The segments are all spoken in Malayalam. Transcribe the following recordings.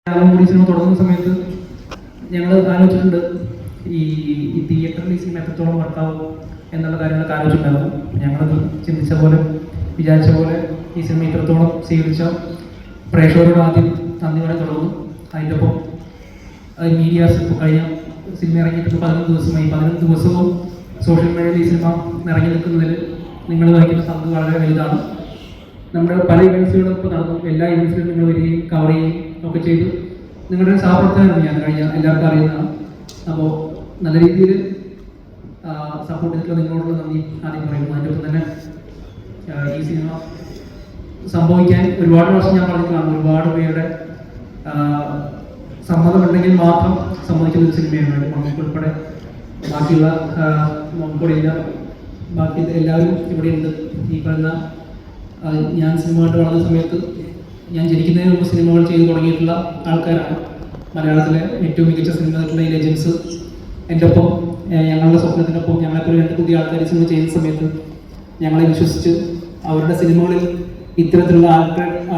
കൂടി സിനിമ തുടങ്ങുന്ന സമയത്ത് ഞങ്ങൾ ആലോചിച്ചിട്ടുണ്ട് ഈ തിയേറ്ററിൽ ഈ സിനിമ എത്രത്തോളം വർക്കാവും എന്നുള്ള കാര്യങ്ങളൊക്കെ ആലോചിച്ചിട്ടുണ്ടായിരുന്നു. ഞങ്ങളത് ചിന്തിച്ച പോലെ വിചാരിച്ച പോലെ ഈ സിനിമ ഇത്രത്തോളം സ്വീകരിച്ച പ്രേക്ഷകരോട് ആദ്യം നന്ദി പറയാൻ തുടങ്ങുന്നു. അതിൻ്റെ ഒപ്പം മീഡിയാസ് ഇപ്പോൾ കഴിഞ്ഞ സിനിമ ഇറങ്ങിയിട്ട് 11 ദിവസമായി. 11 ദിവസവും സോഷ്യൽ മീഡിയയിൽ ഈ സിനിമ ഇറങ്ങി നിൽക്കുന്നതിൽ നിങ്ങൾ വഹിക്കുന്ന പങ്ക് വളരെ വലുതാണ്. നമ്മുടെ പല ഇവൻസുകളും ഇപ്പോൾ നടന്നു. എല്ലാ ഇവൻസിലും നിങ്ങൾ വരികയും കവർ ചെയ്യുകയും ഒക്കെ ചെയ്തു. നിങ്ങളുടെ സഹപ്രവർത്തകരാണ് ഞാൻ കഴിഞ്ഞ എല്ലാവർക്കും അറിയുന്നതാണ്. അപ്പോൾ നല്ല രീതിയിൽ സപ്പോർട്ട് ചെയ്തിട്ടുള്ള നിങ്ങളോടുള്ള നന്ദി ആദ്യം പറയുന്നു. അതിൻ്റെ ഒപ്പം തന്നെ ഈ സിനിമ സംഭവിക്കാൻ ഒരുപാട് വർഷം ഞാൻ പറഞ്ഞിട്ടാണ്. ഒരുപാട് പേരുടെ സമ്മതമുണ്ടെങ്കിൽ മാത്രം സമ്മതിക്കുന്ന ഒരു സിനിമയാണ്. മമ്മൂക്ക് ഉൾപ്പെടെ ബാക്കിയുള്ള മമ്മൂക്കോടില്ല, ബാക്കി എല്ലാവരും ഇവിടെയുണ്ട്. ഈ പറയുന്ന ഞാൻ സിനിമയായിട്ട് വളർന്ന സമയത്ത് ഞാൻ ജനിക്കുന്നതിന് മുമ്പ് സിനിമകൾ ചെയ്തു തുടങ്ങിയിട്ടുള്ള ആൾക്കാരാണ്. മലയാളത്തിലെ ഏറ്റവും മികച്ച സിനിമകളുടെ ഈ ലെജൻസ് എൻ്റെ ഒപ്പം ഞങ്ങളുടെ സ്വപ്നത്തിനൊപ്പം ഞങ്ങളെപ്പോലെ 2 പുതിയ ആൾക്കാർ സിനിമ ചെയ്യുന്ന സമയത്ത് ഞങ്ങളെ വിശ്വസിച്ച് അവരുടെ സിനിമകളിൽ ഇത്തരത്തിലുള്ള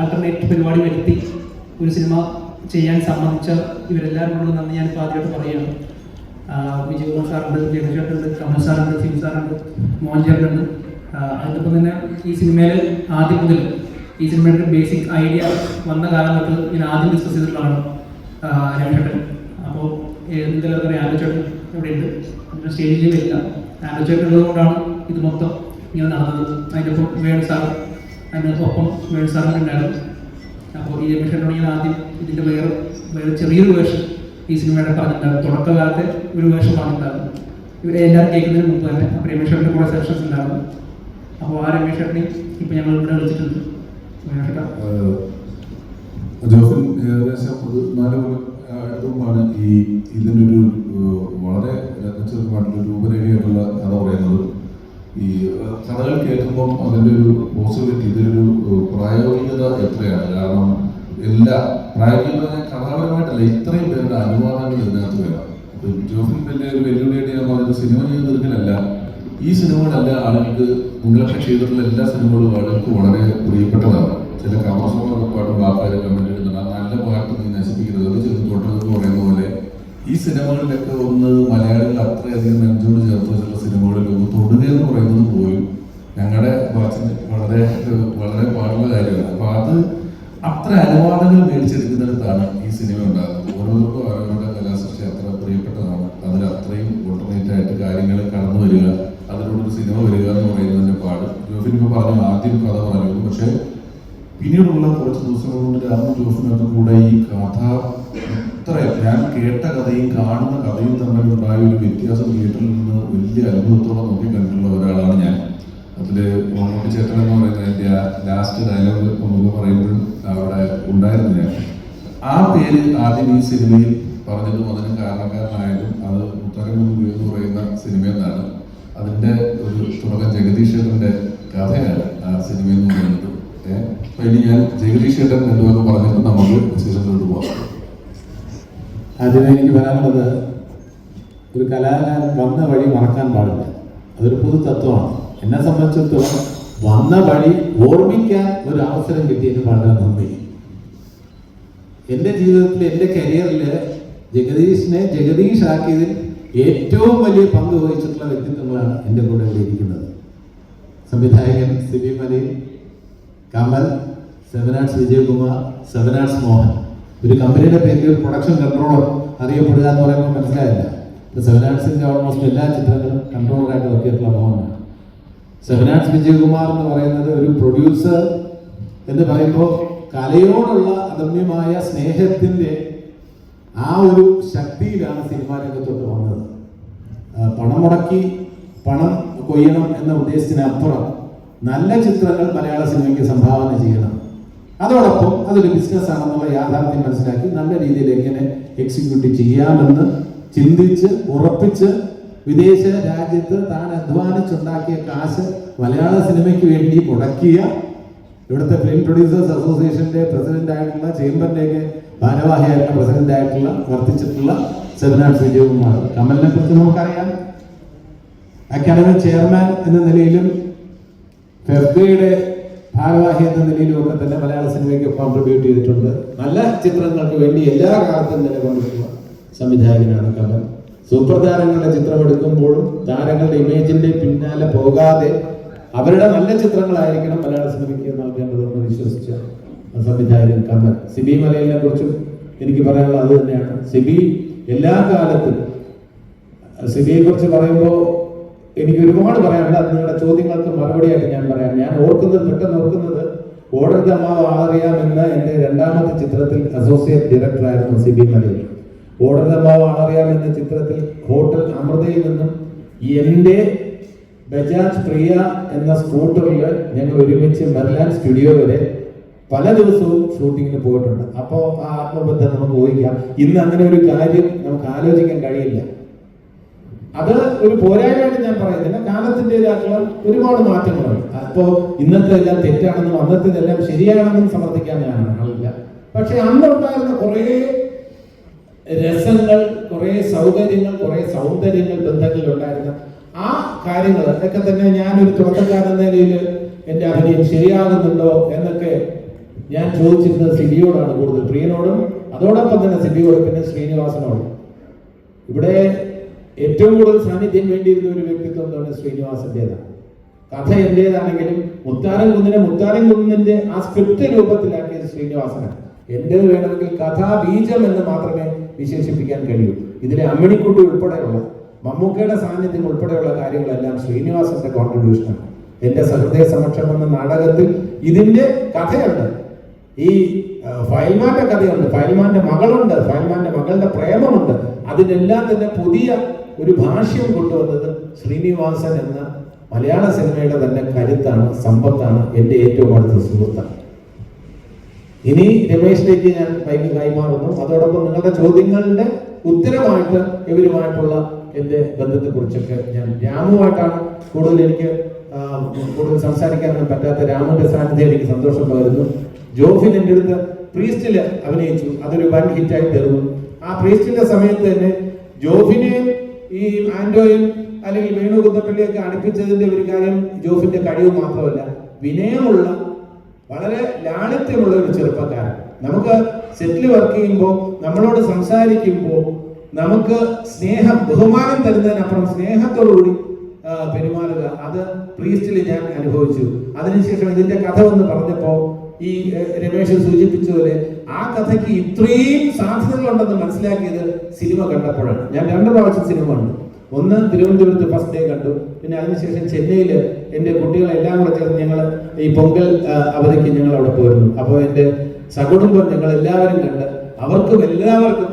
ആൾട്ടർനേറ്റ് പരിപാടി വരുത്തി ഒരു സിനിമ ചെയ്യാൻ സമ്മതിച്ച ഇവരെല്ലാവരും നന്ദി ഞാനിപ്പോൾ ആദ്യമായിട്ട് പറയുകയാണ്. വിജയകുമാർ സാറുണ്ട്, ജഗദീഷേട്ടുണ്ട്, കമൽ സാറുണ്ട്, സിം സാറുണ്ട്, മോഹൻ ചേട്ടനുണ്ട്. അതിനൊപ്പം തന്നെ ഈ സിനിമയിൽ ആദ്യം മുതൽ ഈ സിനിമയുടെ ബേസിക് ഐഡിയ വന്ന കാലം തൊട്ട് ഞാൻ ആദ്യം ഡിസ്കസ് ചെയ്തിട്ടുള്ളതാണ് രമേശേട്ടൻ. അപ്പോൾ എന്തെങ്കിലും പറയാം, ആലോചേട്ടൻ ഇവിടെ ഉണ്ട്, നമ്മുടെ സ്റ്റേജിൽ വരില്ല. ആലോചേട്ടൻ ഉള്ളതുകൊണ്ടാണ് ഇത് മൊത്തം ഇങ്ങനെ നടന്നത്. അതിനൊപ്പം വേണു സാർ, അതിനൊപ്പം വേണു സാറിന് ഉണ്ടായിരുന്നു. അപ്പോൾ ഈ രമേശേട്ടനോട് ഞാൻ ആദ്യം ഇതിൻ്റെ വേറെ ചെറിയൊരു വേർഷൻ ഈ സിനിമയുടെ പറഞ്ഞിട്ടുണ്ടായിരുന്നു. തുടക്കകാലത്തെ ഒരു വേർഷൻ പറഞ്ഞിട്ടുണ്ടായിരുന്നു. ഇവരെ എല്ലാവരും കേൾക്കുന്നതിന് മുമ്പ് തന്നെ. അപ്പോൾ രമേശേട്ടൻ്റെ കൂടെ സെഷൻസ് ഉണ്ടായിരുന്നു. അപ്പോൾ ആ രമേശേട്ടനെയും ഇപ്പം ഞങ്ങൾ ഇവിടെ വിളിച്ചിട്ടുണ്ട്. ജോഫിൻ ഏകദേശം ഒരു 4 അടുത്തുമാണ് ഈ ഇതിനൊരു വളരെ രചിതമായിട്ടുള്ള രൂപരേഖയായിട്ടുള്ള കഥ പറയുന്നത്. ഈ കഥകൾ കേൾക്കുമ്പം അതിൻ്റെ ഒരു പോസിബിലിറ്റി, ഇതിലൊരു പ്രായോഗികത എത്രയാണ്. കാരണം എല്ലാ പ്രായോഗികത കഥാപരമായിട്ടല്ല, ഇത്രയും പേരുടെ അനുവാദങ്ങൾ ഇതിനകത്ത് വരാം. അപ്പം ജോഫിൻ വലിയ ഒരു വെല്ലുവിളിയായിട്ട് ഞാൻ പറഞ്ഞത് സിനിമ ചെയ്ത് തീർക്കലല്ല, ഈ സിനിമകളല്ല ആളുകൾക്ക് മുന്നിലൊക്കെ ചെയ്തിട്ടുള്ള എല്ലാ സിനിമകളും ആളുകൾക്ക് വളരെ പ്രിയപ്പെട്ടതാണ്. ചില കമർസങ്ങളൊക്കെ പാടും ആൾക്കാരെ കമന്റ് ഇടുന്നുണ്ട്, നല്ല പാട്ട് നീ നശിപ്പിക്കരുത്, അത് ചെന്ന് തൊട്ടതെന്ന് പറയുന്ന പോലെ ഈ സിനിമകളിലൊക്കെ ഒന്ന് മലയാളികൾ അത്രയധികം നെഞ്ചോട് ചേർത്ത് വെച്ചുള്ള സിനിമകളിൽ ഒന്ന് തൊടുക എന്ന് പറയുന്നത് പോലും ഞങ്ങളുടെ വാച്ചിന് വളരെ വളരെ പാടുള്ള കാര്യമാണ്. അപ്പോൾ അത് അത്ര അനുവാദങ്ങൾ മേടിച്ചെടുക്കുന്നിടത്താണ് ഈ സിനിമ ഉണ്ടാകുന്നത്. ഓരോരുത്തർക്കും അവരവരുടെ കലാസൃഷ്ടി അത്ര പ്രിയപ്പെട്ടതാണ്. അതിൽ അത്രയും ഓൾട്ടർനേറ്റ് ആയിട്ട് കാര്യങ്ങൾ കടന്നു വരിക, അതിലൂടെ സിനിമ വരിക എന്ന് പറയുന്നതിൻ്റെ പാട്. ജോഫിൻ ഇപ്പോൾ പറഞ്ഞു, ആദ്യം കഥ പറഞ്ഞു, പക്ഷേ പിന്നീടുള്ള കുറച്ച് ദിവസങ്ങൾ കൊണ്ട് രാമൻ ജോഫിനൊക്കെ കൂടെ ഈ കഥ ഇത്ര ഞാൻ കേട്ട കഥയും കാണുന്ന കഥയും തമ്മിലുണ്ടായ ഒരു വ്യത്യാസം തിയേറ്ററിൽ നിന്ന് വലിയ അനുഭവത്തോടെ നോക്കി കണ്ടിട്ടുള്ള ഒരാളാണ് ഞാൻ. അതിൽ മമ്മൂട്ടി ചേട്ടൻ എന്ന് പറയുന്നതിൻ്റെ ആ ലാസ്റ്റ് ഡയലോഗ് നമുക്ക് പറയുമ്പോഴും അവിടെ ഉണ്ടായിരുന്നു ഞാൻ. ആ പേര് ആദ്യം ഈ സിനിമയിൽ പറഞ്ഞതും അതിന് കാരണക്കാരനായതും അത് മുത്തരങ്ങ് എന്ന് പറയുന്ന സിനിമയെന്നാണ്. അതിൻ്റെ ഒരു തുടക്കം ജഗദീഷ് ചേട്ടൻ്റെ കഥയാണ് ആ സിനിമ എന്ന് പറയുന്നത്. അപ്പൊ ഇനി ഞാൻ ജഗദീഷ് ചേട്ടൻ രണ്ടുപേർക്ക് പറഞ്ഞിട്ട് നമുക്ക് സീസണിലോട്ട് പോകാം. ആദ്യമേ എനിക്ക് പറയാനുള്ളത്, ഒരു കലാകാരൻ വന്ന വഴി മറക്കാൻ പാടില്ല. അതൊരു പൊതു തത്വമാണ്. എന്നെ സംബന്ധിച്ചിടത്തോളം വന്ന വഴി ഓർമ്മിക്കാൻ ഒരു അവസരം കിട്ടിയതിന് വളരെ നന്ദി. എൻ്റെ ജീവിതത്തിൽ, എൻ്റെ കരിയറിൽ ജഗദീഷിനെ ജഗദീഷ് ആക്കിയതിൽ ഏറ്റവും വലിയ പങ്ക് വഹിച്ചിട്ടുള്ള വ്യക്തിത്വങ്ങളാണ് എൻ്റെ കൂടെ ഇവിടെ ഇരിക്കുന്നത്. സംവിധായകൻ സിബി മലയിൽ, കമൽ, 7 ആർട്സ് വിജയകുമാർ, 7 ആർട്സ് മോഹൻ. ഒരു കമ്പനിയുടെ പേരിൽ ഒരു പ്രൊഡക്ഷൻ കൺട്രോളർ അറിയപ്പെടുക എന്ന് പറയുമ്പോൾ മനസ്സിലായില്ല. 7 ആർട്സിൻ്റെ ഓൾമോസ്റ്റ് എല്ലാ ചിത്രങ്ങളും കൺട്രോളറായിട്ട് വർക്ക് ചെയ്തിട്ടുള്ള മോഹനാണ്. 7 ആർട്സ് വിജയകുമാർ എന്ന് പറയുന്നത് ഒരു പ്രൊഡ്യൂസർ എന്ന് പറയുമ്പോൾ കലയോടുള്ള അദമ്യമായ സ്നേഹത്തിൻ്റെ ആ ഒരു ശക്തിയിലാണ് സിനിമാ രംഗത്തോട്ട് വന്നത്. പണം മുടക്കി പണം കൊയ്യണം എന്ന ഉദ്ദേശത്തിനപ്പുറം നല്ല ചിത്രങ്ങൾ മലയാള സിനിമയ്ക്ക് സംഭാവന ചെയ്യണം. അതോടൊപ്പം അതൊരു ബിസിനസ് ആണെന്നുള്ള യാഥാർത്ഥ്യം മനസ്സിലാക്കി നല്ല രീതിയിൽ എങ്ങനെ എക്സിക്യൂട്ട് ചെയ്യാമെന്ന് ചിന്തിച്ച് ഉറപ്പിച്ച് വിദേശ രാജ്യത്ത് താൻ അധ്വാനിച്ചുണ്ടാക്കിയ കാശ് മലയാള സിനിമയ്ക്ക് വേണ്ടി മുടക്കിയ ഇവിടുത്തെ ഫിലിം പ്രൊഡ്യൂസേഴ്സ് അസോസിയേഷന്റെ പ്രസിഡന്റായിട്ടുള്ള, ചേംബറിന്റെയൊക്കെ ഭാരവാഹിയായിട്ടുള്ള പ്രസിഡന്റായിട്ടുള്ള വർത്തിച്ചിട്ടുള്ള 7 ആർട്സ് വിജയകുമാർ. കമലിനെ കുറിച്ച് നമുക്കറിയാം. അക്കാദമി ചെയർമാൻ എന്ന നിലയിലും ഫെഫ്ഗയുടെ ഭാരവാഹി എന്ന നിലയിലും ഒക്കെ തന്നെ മലയാള സിനിമയ്ക്ക് കോൺട്രിബ്യൂട്ട് ചെയ്തിട്ടുണ്ട്. നല്ല ചിത്രങ്ങൾക്ക് വേണ്ടി എല്ലാ കാലത്തും നിലകൊണ്ടിട്ടുള്ള സംവിധായകനാണ് കമൽ. സൂപ്പർ താരങ്ങളുടെ ചിത്രമെടുക്കുമ്പോഴും താരങ്ങളുടെ ഇമേജിന്റെ പിന്നാലെ പോകാതെ അവരുടെ നല്ല ചിത്രങ്ങളായിരിക്കണം മലയാള സിനിമയ്ക്ക് നൽകേണ്ടതെന്ന് വിശ്വസിച്ച സംവിധായകൻ കമൽ. സിബി മലയിലിനെ കുറിച്ചും എനിക്ക് പറയാനുള്ളത് അത് തന്നെയാണ്. സിബി എല്ലാ കാലത്തും, സിബിയെ കുറിച്ച് പറയുമ്പോൾ എനിക്ക് ഒരുപാട് പറയാനുണ്ട്. അത് നിങ്ങളുടെ ചോദ്യങ്ങൾക്ക് മറുപടിയായിട്ട് ഞാൻ പറയാം. ഞാൻ പെട്ടെന്ന് ഓർക്കുന്നത് ഓടരുത് അമ്മാവ് ആളറിയാമെന്ന എൻ്റെ രണ്ടാമത്തെ ചിത്രത്തിൽ അസോസിയേറ്റ് ഡയറക്ടറായിരുന്നു സിബി മലയിൽ. ഓടരുത് അമ്മാവ് ആളറിയാം എന്ന ചിത്രത്തിൽ ഹോട്ടൽ അമൃതയിൽ നിന്നും എൻ്റെ ബജാജ് പ്രിയ എന്ന സ്കൂട്ടറിൽ ഞങ്ങൾ ഒരുമിച്ച് മെർലാൻ സ്റ്റുഡിയോ വരെ പല ദിവസവും ഷൂട്ടിങ്ങിന് പോയിട്ടുണ്ട്. അപ്പോൾ ആ ആത്മബന്ധം നമുക്ക് ഊഹിക്കാം. ഇന്ന് അങ്ങനെ ഒരു കാര്യം നമുക്ക് ആലോചിക്കാൻ കഴിയില്ല. അത് ഒരു പോരായ്മയായിട്ട് ഞാൻ പറയുന്നില്ല. കാലത്തിൻ്റെതായിട്ടുള്ള ഒരുപാട് മാറ്റങ്ങളുണ്ട്. അപ്പോൾ ഇന്നത്തെ എല്ലാം തെറ്റാണെന്നും അന്നത്തേതെല്ലാം ശരിയാണെന്നും സമർത്ഥിക്കാൻ ഞാൻ ആളില്ല. പക്ഷെ അന്നുണ്ടായിരുന്ന കുറേ രസങ്ങൾ, കുറേ സൗകര്യങ്ങൾ, കുറേ സൗന്ദര്യങ്ങൾ ബന്ധങ്ങളിൽ ഉണ്ടായിരുന്ന ആ കാര്യങ്ങൾ ഒക്കെ തന്നെ ഞാനൊരു തുടക്കക്കാരൻ എന്ന നിലയിൽ എൻ്റെ അഭിനയം ശരിയാകുന്നുണ്ടോ എന്നൊക്കെ ഞാൻ ചോദിച്ചിരുന്നത് സിബിയോടാണ് കൂടുതൽ. പ്രിയനോടും അതോടൊപ്പം തന്നെ സിബിയോടും പിന്നെ ശ്രീനിവാസനോടും. ഇവിടെ ഏറ്റവും കൂടുതൽ സാന്നിധ്യം വേണ്ടിയിരുന്ന ഒരു വ്യക്തിത്വം തന്നെ ശ്രീനിവാസന്റേതാണ്. കഥ എന്റേതാണെങ്കിലും മുത്താരം കുന്നിന്റെ ആ സ്ക്രിപ്റ്റ് രൂപത്തിലാക്കിയത് ശ്രീനിവാസനാണ്. എന്റേത് വേണമെങ്കിൽ കഥാബീജം എന്ന് മാത്രമേ വിശേഷിപ്പിക്കാൻ കഴിയൂ. ഇതിലെ അമ്മിണിക്കുട്ടി ഉൾപ്പെടെയുള്ള മമ്മൂക്കയുടെ സാന്നിധ്യം ഉൾപ്പെടെയുള്ള കാര്യങ്ങളെല്ലാം ശ്രീനിവാസന്റെ കോൺട്രിബ്യൂഷനാണ്. എന്റെ സഹൃദയ സമക്ഷം എന്ന നാടകത്തിൽ ഇതിന്റെ കഥയുണ്ട്. ഈ ഫയൽമാന്റെ കഥയുണ്ട്, ഫയൽമാന്റെ മകളുണ്ട്, ഫയൽമാന്റെ മകളുടെ പ്രേമമുണ്ട്. അതിനെല്ലാം തന്നെ പുതിയ ഒരു ഭാഷ്യം കൊണ്ടുവന്നത് ശ്രീനിവാസൻ എന്ന മലയാള സിനിമയുടെ തന്നെ കരുത്താണ്, സമ്പത്താണ്, എൻ്റെ ഏറ്റവും അടുത്ത സുഹൃത്താണ്. ഇനി രമേശിലേക്ക് ഞാൻ മൈക്ക് കൈമാറുന്നു. അതോടൊപ്പം നിങ്ങളുടെ ചോദ്യങ്ങളുടെ ഉത്തരമായിട്ട് ഇവരുമായിട്ടുള്ള എൻ്റെ ബന്ധത്തെക്കുറിച്ചൊക്കെ ഞാൻ രാമുമായിട്ടാണ് എനിക്ക് കൂടുതൽ സംസാരിക്കാനൊന്നും പറ്റാത്ത രാമുവിന്റെ സാന്നിധ്യം എനിക്ക് സന്തോഷം പകരുന്നു. ജോഫിൻ എൻ്റെ അടുത്ത് പ്രീസ്റ്റില് അഭിനയിച്ചു, അതൊരു വൻ ഹിറ്റായി തീർന്നു. ആ പ്രീസ്റ്റിന്റെ സമയത്ത് തന്നെ ജോഫിനെയും ഈ ആൻഡോയും അല്ലെങ്കിൽ വേണു കുന്നപ്പള്ളിയൊക്കെ അടുപ്പിച്ചതിന്റെ ഒരു കാര്യം ജോഫിന്റെ കഴിവ് മാത്രമല്ല, വിനയമുള്ള വളരെ ലാളിത്യമുള്ള ഒരു ചെറുപ്പക്കാരൻ. നമുക്ക് സെറ്റിൽ വർക്ക് ചെയ്യുമ്പോൾ നമ്മളോട് സംസാരിക്കുമ്പോൾ നമുക്ക് സ്നേഹം, ബഹുമാനം തരുന്നതിനപ്പുറം സ്നേഹത്തോടുകൂടി പെരുമാറുക, അത് പ്രീസ്റ്റിൽ ഞാൻ അനുഭവിച്ചു. അതിനുശേഷം ഇതിന്റെ കഥ എന്ന് പറഞ്ഞപ്പോ ഈ രമേശ് സൂചിപ്പിച്ചതുപോലെ ആ കഥയ്ക്ക് ഇത്രയും സാധ്യതകളുണ്ടെന്ന് മനസ്സിലാക്കിയത് സിനിമ കണ്ടപ്പോഴാണ്. ഞാൻ 2 പ്രാവശ്യം സിനിമ കണ്ടു. ഒന്ന് തിരുവനന്തപുരത്ത് ഫസ്റ്റ് ഡേ കണ്ടു, പിന്നെ അതിനുശേഷം ചെന്നൈയിൽ എൻ്റെ കുട്ടികളെല്ലാം കൂടെ ചേർന്ന് ഞങ്ങൾ ഈ പൊങ്കൽ അവധിക്ക് ഞങ്ങൾ അവിടെ പോയിരുന്നു. അപ്പോൾ എൻ്റെ സകുടുംബം ഞങ്ങൾ എല്ലാവരും കണ്ട് അവർക്കും എല്ലാവർക്കും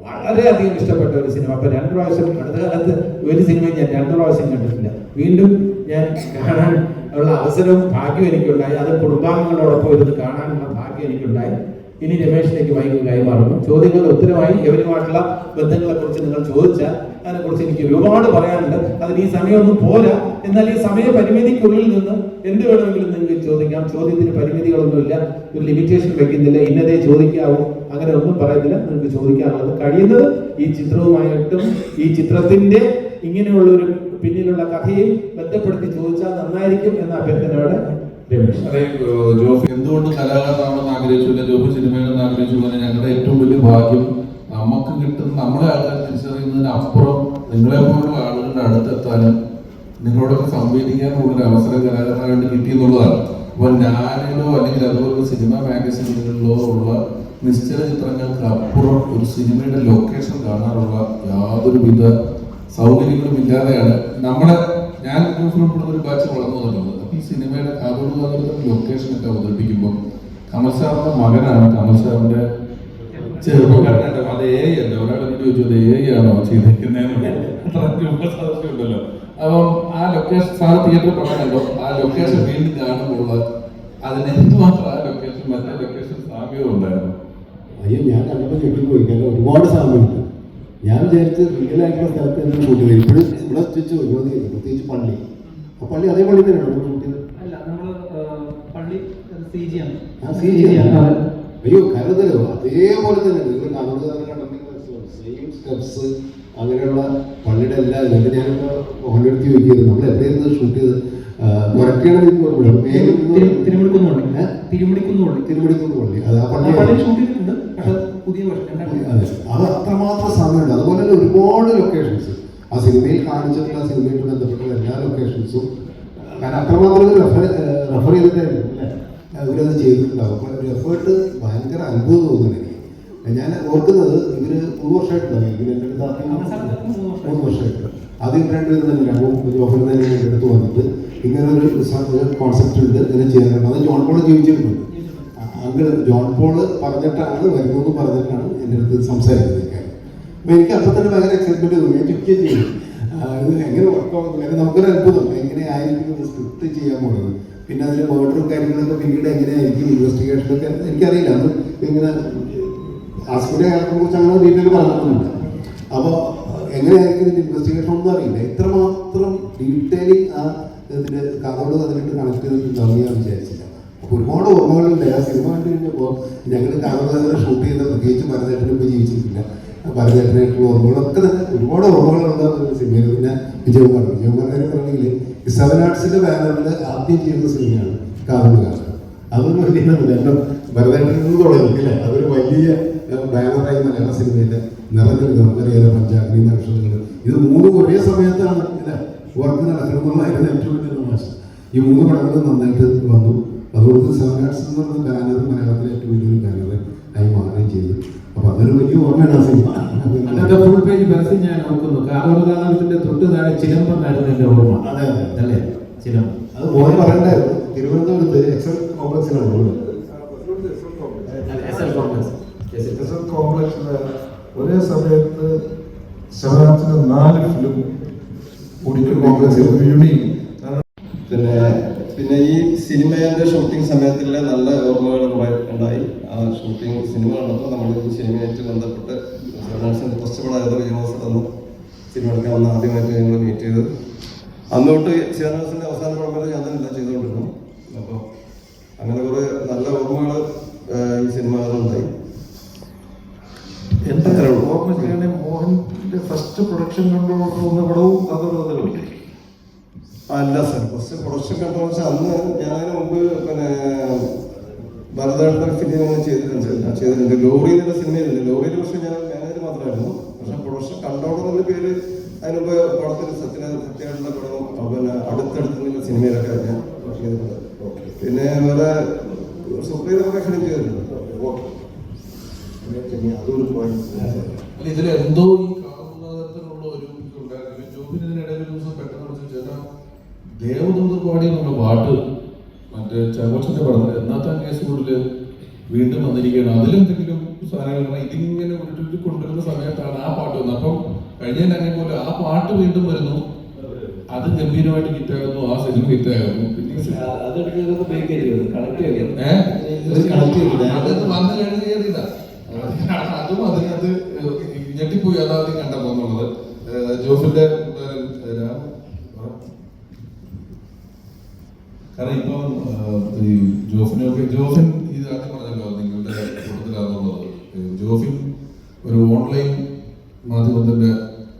വളരെയധികം ഇഷ്ടപ്പെട്ട ഒരു സിനിമ. അപ്പോൾ 2 പ്രാവശ്യം, അടുത്ത കാലത്ത് ഒരു സിനിമയും ഞാൻ 2 പ്രാവശ്യം കണ്ടിട്ടില്ല. വീണ്ടും ഞാൻ കാണാൻ ഉള്ള അവസരവും ഭാഗ്യം എനിക്കുണ്ടായി. അത് കുടുംബാംഗങ്ങളോടൊപ്പം ഇരുന്ന് കാണാനുള്ള ഭാഗ്യം എനിക്കുണ്ടായി. ഇനി രമേശിലേക്ക് മൈക്ക് കൈമാറുന്നു. ചോദ്യങ്ങളുടെ ഉത്തരമായി ഇവരുമായിട്ടുള്ള ബന്ധങ്ങളെ കുറിച്ച് നിങ്ങൾ ചോദിച്ചാൽ അതിനെക്കുറിച്ച് എനിക്ക് ഒരുപാട് പറയാനുണ്ട്. അതിന് ഈ സമയമൊന്നും പോരാ. എന്നാൽ ഈ സമയ പരിമിതിക്കുള്ളിൽ നിന്ന് എന്ത് വേണമെങ്കിലും നിങ്ങൾക്ക് ചോദിക്കാം. ചോദ്യത്തിന് പരിമിതികളൊന്നുമില്ല, ഒരു ലിമിറ്റേഷൻ വെക്കുന്നില്ല, ഇന്നതേ ചോദിക്കാവൂ, അങ്ങനെ ഒന്നും പറയുന്നില്ല. നിങ്ങൾക്ക് ചോദിക്കാനുള്ളത് കഴിയുന്നത് ഈ ചിത്രവുമായിട്ടും ഈ ചിത്രത്തിന്റെ ഇങ്ങനെയുള്ള ഒരു പിന്നിലുള്ള കഥയും ബന്ധപ്പെടുത്തി ചോദിച്ചാൽ നന്നായിരിക്കും എന്ന അഭ്യർത്ഥനയോടെ രമേശ്. അതെ, ജോഫി എന്തുകൊണ്ട് കലാകാരനാണെന്ന് ആഗ്രഹിച്ചില്ല, ജോഫി സിനിമയാണെന്ന് ആഗ്രഹിച്ചു. ഞങ്ങളുടെ ഏറ്റവും വലിയ ഭാഗ്യം നമുക്ക് കിട്ടുന്ന നമ്മളെ ആളുകൾ തിരിച്ചറിയുന്നതിനപ്പുറം നിങ്ങളെ പോലുള്ള ആളുകളുടെ അടുത്തെത്താനും നിങ്ങളോടൊക്കെ സംവേദിക്കാനുള്ള ഒരു അവസരം കലാകാരനായിട്ട് കിട്ടിയെന്നുള്ളതാണ്. അപ്പോൾ ഞാനിലോ അല്ലെങ്കിൽ അതുപോലുള്ള സിനിമ മാഗസിനുകളിലോ ഉള്ള നിശ്ചല ചിത്രങ്ങൾക്ക് അപ്പുറം ഒരു സിനിമയുടെ ലൊക്കേഷൻ കാണാനുള്ള യാതൊരുവിധ സൗകര്യങ്ങളും ഇല്ലാതെയാണ് ഞാൻ ഒരു ബാച്ച് വളർന്നു വന്നിട്ടുള്ളത്. അപ്പൊ ഈ സിനിമയുടെ കാതോടുകാരുടെ ലൊക്കേഷനൊക്കെ അവതരിപ്പിക്കുമ്പോൾ കമൽ സാറിന്റെ മകനാണ്, കമൽ സാറിന്റെ ചെറുപ്പക്കാരനായിട്ട് അത് അല്ല. ഒരാൾ എന്നോട് ചോദിച്ചത് ആണോ ചെയ്തിരിക്കുന്നതെന്നുണ്ടല്ലോ. അപ്പം ആ ലൊക്കേഷൻ സാറ് തിയേറ്ററിൽ പറയാനുണ്ടോ, ആ ലൊക്കേഷൻ വീണ്ടും കാണുമ്പോൾ അതിന് എന്തുമാത്രം ആ ലൊക്കേഷൻ മറ്റേ ലൊക്കേഷൻ സാമ്യവും ഉണ്ടായിരുന്നു. അയ്യോ, ഞാൻ കണ്ടപ്പോൾ ഞെട്ടിപ്പോയി. കാരണം ഒരുപാട് സാമ്യമുണ്ട്. ഞാൻ വിചാരിച്ച് റിയലായിട്ടുള്ള സ്ഥലത്ത് എന്തും കൂട്ടിയത് ഇപ്പോഴും ഇവിടെ സ്റ്റിച്ച് പ്രത്യേകിച്ച് പള്ളി. ആ പള്ളി അതേ പള്ളി തന്നെയാണോ കൂട്ടിയത്? അയ്യോ, കരുതലോ അതേപോലെ തന്നെ നിങ്ങൾ കാണുന്നത് കണ്ടിട്ടുണ്ടെങ്കിൽ സെയിം സ്റ്റെപ്സ് അങ്ങനെയുള്ള പള്ളിയുടെ എല്ലാം ഇതൊക്കെ ഞാനിപ്പോൾ മോഹൻലെടുത്ത് ചോദിക്കുന്നത് നമ്മൾ എവിടെയായിരുന്നു ഷൂട്ട് ചെയ്തത്. കുറയ്ക്കണം എനിക്ക് ഓർമ്മയില്ല. തിരുമണിക്കുന്നുള്ളി അത് ആ പള്ളി ഷൂട്ട് ചെയ്തിട്ടുണ്ട്. പക്ഷെ പുതിയ version, അതെ, അത് അത്രമാത്രം സമയമുണ്ട്. അതുപോലെ തന്നെ ഒരുപാട് ലൊക്കേഷൻസ് ആ സിനിമയിൽ കാണിച്ചിട്ടുള്ള സിനിമയായിട്ട് ബന്ധപ്പെട്ട എല്ലാ ലൊക്കേഷൻസും കാരണം അത്രമാത്രം റെഫർ ചെയ്തിട്ടായിരുന്നു അല്ലേ അവരത് ചെയ്തിട്ടുണ്ടാവും. അപ്പോൾ ഒരു എഫേർട്ട് ഭയങ്കര അത്ഭുതം തോന്നുന്നു എനിക്ക്. ഞാൻ ഓർക്കുന്നത് ഇവര് 3 വർഷമായിട്ടുണ്ടാവും. ഇവര് എൻ്റെ അടുത്ത് ആദ്യം 3 വർഷമായിട്ട് ആദ്യം രണ്ടുപേരും തന്നെ ജോഫർ തന്നെ എൻ്റെ അടുത്ത് വന്നിട്ട് ഇങ്ങനെ ഒരു കോൺസെപ്റ്റ് ഉണ്ട് ഇങ്ങനെ ചെയ്യാറുണ്ട്. അത് ജോൺ പോൾ ജീവിച്ചിട്ടുണ്ട്. അങ്കിൾ ജോൺ പോൾ പറഞ്ഞിട്ടാണ് വരുന്നതെന്ന് പറഞ്ഞിട്ടാണ് എൻ്റെ അടുത്ത് സംസാരിക്കുന്നത്. അപ്പോൾ എനിക്ക് അപ്പം തന്നെ ഭയങ്കര എക്സൈറ്റ്മെൻറ്റ് തോന്നി. ഞാൻ ചുറ്റുകയും ചെയ്തു ഇത് എങ്ങനെ വർക്കാവുന്നു. കാരണം നമുക്കൊരു അത്ഭുതം എങ്ങനെയായിരിക്കും ഇത് സ്ക്രിപ്റ്റ് ചെയ്യാൻ പോകുന്നത്. പിന്നെ അതിൽ മേർഡറും കാര്യങ്ങളൊക്കെ പിന്നീട് എങ്ങനെയായിരിക്കും ഇൻവെസ്റ്റിഗേഷനൊക്കെ എനിക്കറിയില്ല. അത് ഇങ്ങനെ ആസ്മിൻ്റെ കാര്യത്തെ കുറിച്ച് അങ്ങനെ ഡീറ്റെയിൽ പറഞ്ഞിട്ടുണ്ട്. അപ്പോൾ എങ്ങനെയായിരിക്കും ഇതിൻ്റെ ഇൻവെസ്റ്റിഗേഷൻ ഒന്നും അറിയില്ല. ഇത്രമാത്രം ഡീറ്റെയിലിംഗ് ആ ഇതിൻ്റെ കഥയോട് അതിനായിട്ട് കണക്ട് ചെയ്തിട്ടുണ്ടാവും ഞാൻ വിചാരിച്ചില്ല. അപ്പോൾ ഒരുപാട് ഓർമ്മകളുണ്ട്. ആ സിനിമ കണ്ടു കഴിഞ്ഞപ്പോൾ ഞങ്ങൾ കഥ ഷൂട്ട് ചെയ്ത പ്രത്യേകിച്ച് ഭരതേട്ടനും ഇപ്പോൾ ജീവിച്ചിട്ടില്ല. ഭരതേട്ടനായിട്ടുള്ള ഓർമ്മകളൊക്കെ തന്നെ ഒരുപാട് ഓർമ്മകളുണ്ടാകുന്ന സിനിമയിൽ. പിന്നെ വിജയകുമാറിനെ പറഞ്ഞെങ്കിൽ ഈ 7 ആർട്സിൻ്റെ ബാനറിൽ ആദ്യം ചെയ്യുന്ന സിനിമയാണ് കാവലുകാരൻ. അതൊരു വലിയ എൻ്റെ ഭരതേട്ടനിൽ നിന്ന് തുടങ്ങിയില്ലേ. അതൊരു വലിയ ബാനറായി മലയാള സിനിമയിലെ നിറഞ്ഞൊരു നമുക്കറിയാലോ പഞ്ചാഗ്നി അക്ഷരങ്ങൾ. ഇത് 3 ഒരേ സമയത്താണ് അല്ലേ വർക്ക് നടക്കണമെന്നുള്ളതായിരുന്നു ഏറ്റവും വലിയ തമാശ. ഈ 3 പടങ്ങളും നന്നായിട്ട് വന്നു. അതുകൊണ്ട് 7 ആർട്സ് എന്ന് പറഞ്ഞ ബാനർ മലയാളത്തിലെ ഏറ്റവും വലിയൊരു ബാനർ ആയി മാറുകയും ചെയ്തു. അപ്പോൾ അതൊരു വലിയ ഓർമ്മയാണ് ആ സിനിമ. ഫുൾ പേജ് പരസ്യം ഞാൻ നോക്കുന്നു. കാവലുകാരത്തിന്റെ തൊട്ട് താഴെ ചിലമ്പെന്നായിരുന്നു എൻ്റെ ഓർമ്മ. അതെ അതെ അല്ലേ ചിലമ്പ്. അത് മോനെ പറയണ്ടായിരുന്നു. തിരുവനന്തപുരത്ത് എക്സൽ കോംപ്ലക്സിലാണ് കോംപ്ലക്സിൽ ഒരേ സമയത്ത് 7 ആർട്സിന് 4 ഫിലിം പിന്നെ ഈ സിനിമയുടെ ഷൂട്ടിംഗ് സമയത്തുള്ള നല്ല ഓർമ്മകൾ കുറെ ഉണ്ടായി. ആ ഷൂട്ടിംഗ് സിനിമ കണ്ടപ്പോൾ നമ്മൾ ഈ സിനിമയായിട്ട് ബന്ധപ്പെട്ട് കുറച്ചുകൂടായത് യൂണിവേഴ്സിറ്റി സിനിമ എടുക്കാൻ വന്ന് ആദ്യമായിട്ട് ഞങ്ങൾ മീറ്റ് ചെയ്ത് അന്ന് തൊട്ട് സിയാനാസിന്റെ അവസാന പടം വരെ ഞാൻ തന്നെ ചെയ്തുകൊണ്ടിരുന്നു. അപ്പോൾ അങ്ങനെ കുറെ നല്ല ഓർമ്മകൾ ഈ സിനിമകളുണ്ടായി. എന്റെ ഓർമ്മ ചെയ്യണേ മോഹന്റെ ഫസ്റ്റ് പ്രൊഡക്ഷൻ കൺട്രോൾ എന്ന പടവും അതൊരു അല്ല സാർ, ഫസ്റ്റ് പ്രൊഡക്ഷൻ കൺട്രോൾ വെച്ചാൽ അന്ന് ഞാൻ അതിന് മുമ്പ് പിന്നെ ഭരതേട്ടൻ്റെ ഫിലിം ചെയ്തിട്ടുണ്ട്. ലോറി എന്നുള്ള സിനിമയിലുണ്ട്. ലോറിയിൽ പക്ഷേ ഞാൻ മാനേജർ മാത്രമായിരുന്നു. പക്ഷെ പ്രൊഡക്ഷൻ കൺട്രോളർ എന്ന പേര് അതിന് മുമ്പ് പടത്തിൽ സത്യായിട്ടുള്ള പടവും പിന്നെ അടുത്തടുത്തുള്ള സിനിമയിലൊക്കെ ഞാൻ ചെയ്തിട്ടുണ്ട്. പിന്നെ വേറെ സുപ്രീമൊക്കെ ഫിലിം ചെയ്തിട്ടുണ്ട്. ഇതിലെന്തോ ഈ കാണുന്ന തരത്തിലുള്ള ഒരു ഇതുണ്ടായിരുന്നു. ജോബിന് ഇതിനിടയിൽ ഒരു ദിവസം പെട്ടെന്ന് ചേട്ടാ ദേവദൂത പാടി എന്നുള്ള പാട്ട് മറ്റേ ചകോച്ചന്റെ പടത്തിൽ എന്നാത്ത കേസുകളിൽ വീണ്ടും വന്നിരിക്കുകയാണ്. അതിലെന്തെങ്കിലും സാധനങ്ങൾ ഇതിങ്ങനെ ഉരുട്ടി കൊണ്ടുവരുന്ന സമയത്താണ് ആ പാട്ട് വന്നത്. അപ്പം കഴിഞ്ഞ പോലെ ആ പാട്ട് വീണ്ടും വരുന്നു. അത് ഗംഭീരമായിട്ട് ഹിറ്റാകുന്നു. ആ സിനിമ ഹിറ്റാകുന്നു. പിന്നെ അത് വന്നു കഴിഞ്ഞ് കയറിയതാ. അതും അതിനകത്ത് ഞെട്ടിപ്പോയി അതാദ്യം കണ്ടപ്പോ എന്നുള്ളത്. ജോഫിന്റെ കാരണം ഇപ്പം ഈ ജോഫിൻ ഇത് ആദ്യം പറഞ്ഞല്ലോ നിങ്ങളുടെ കൂട്ടത്തിലാണെന്നുള്ളത്. ജോഫിൻ ഒരു ഓൺലൈൻ മാധ്യമത്തിന്റെ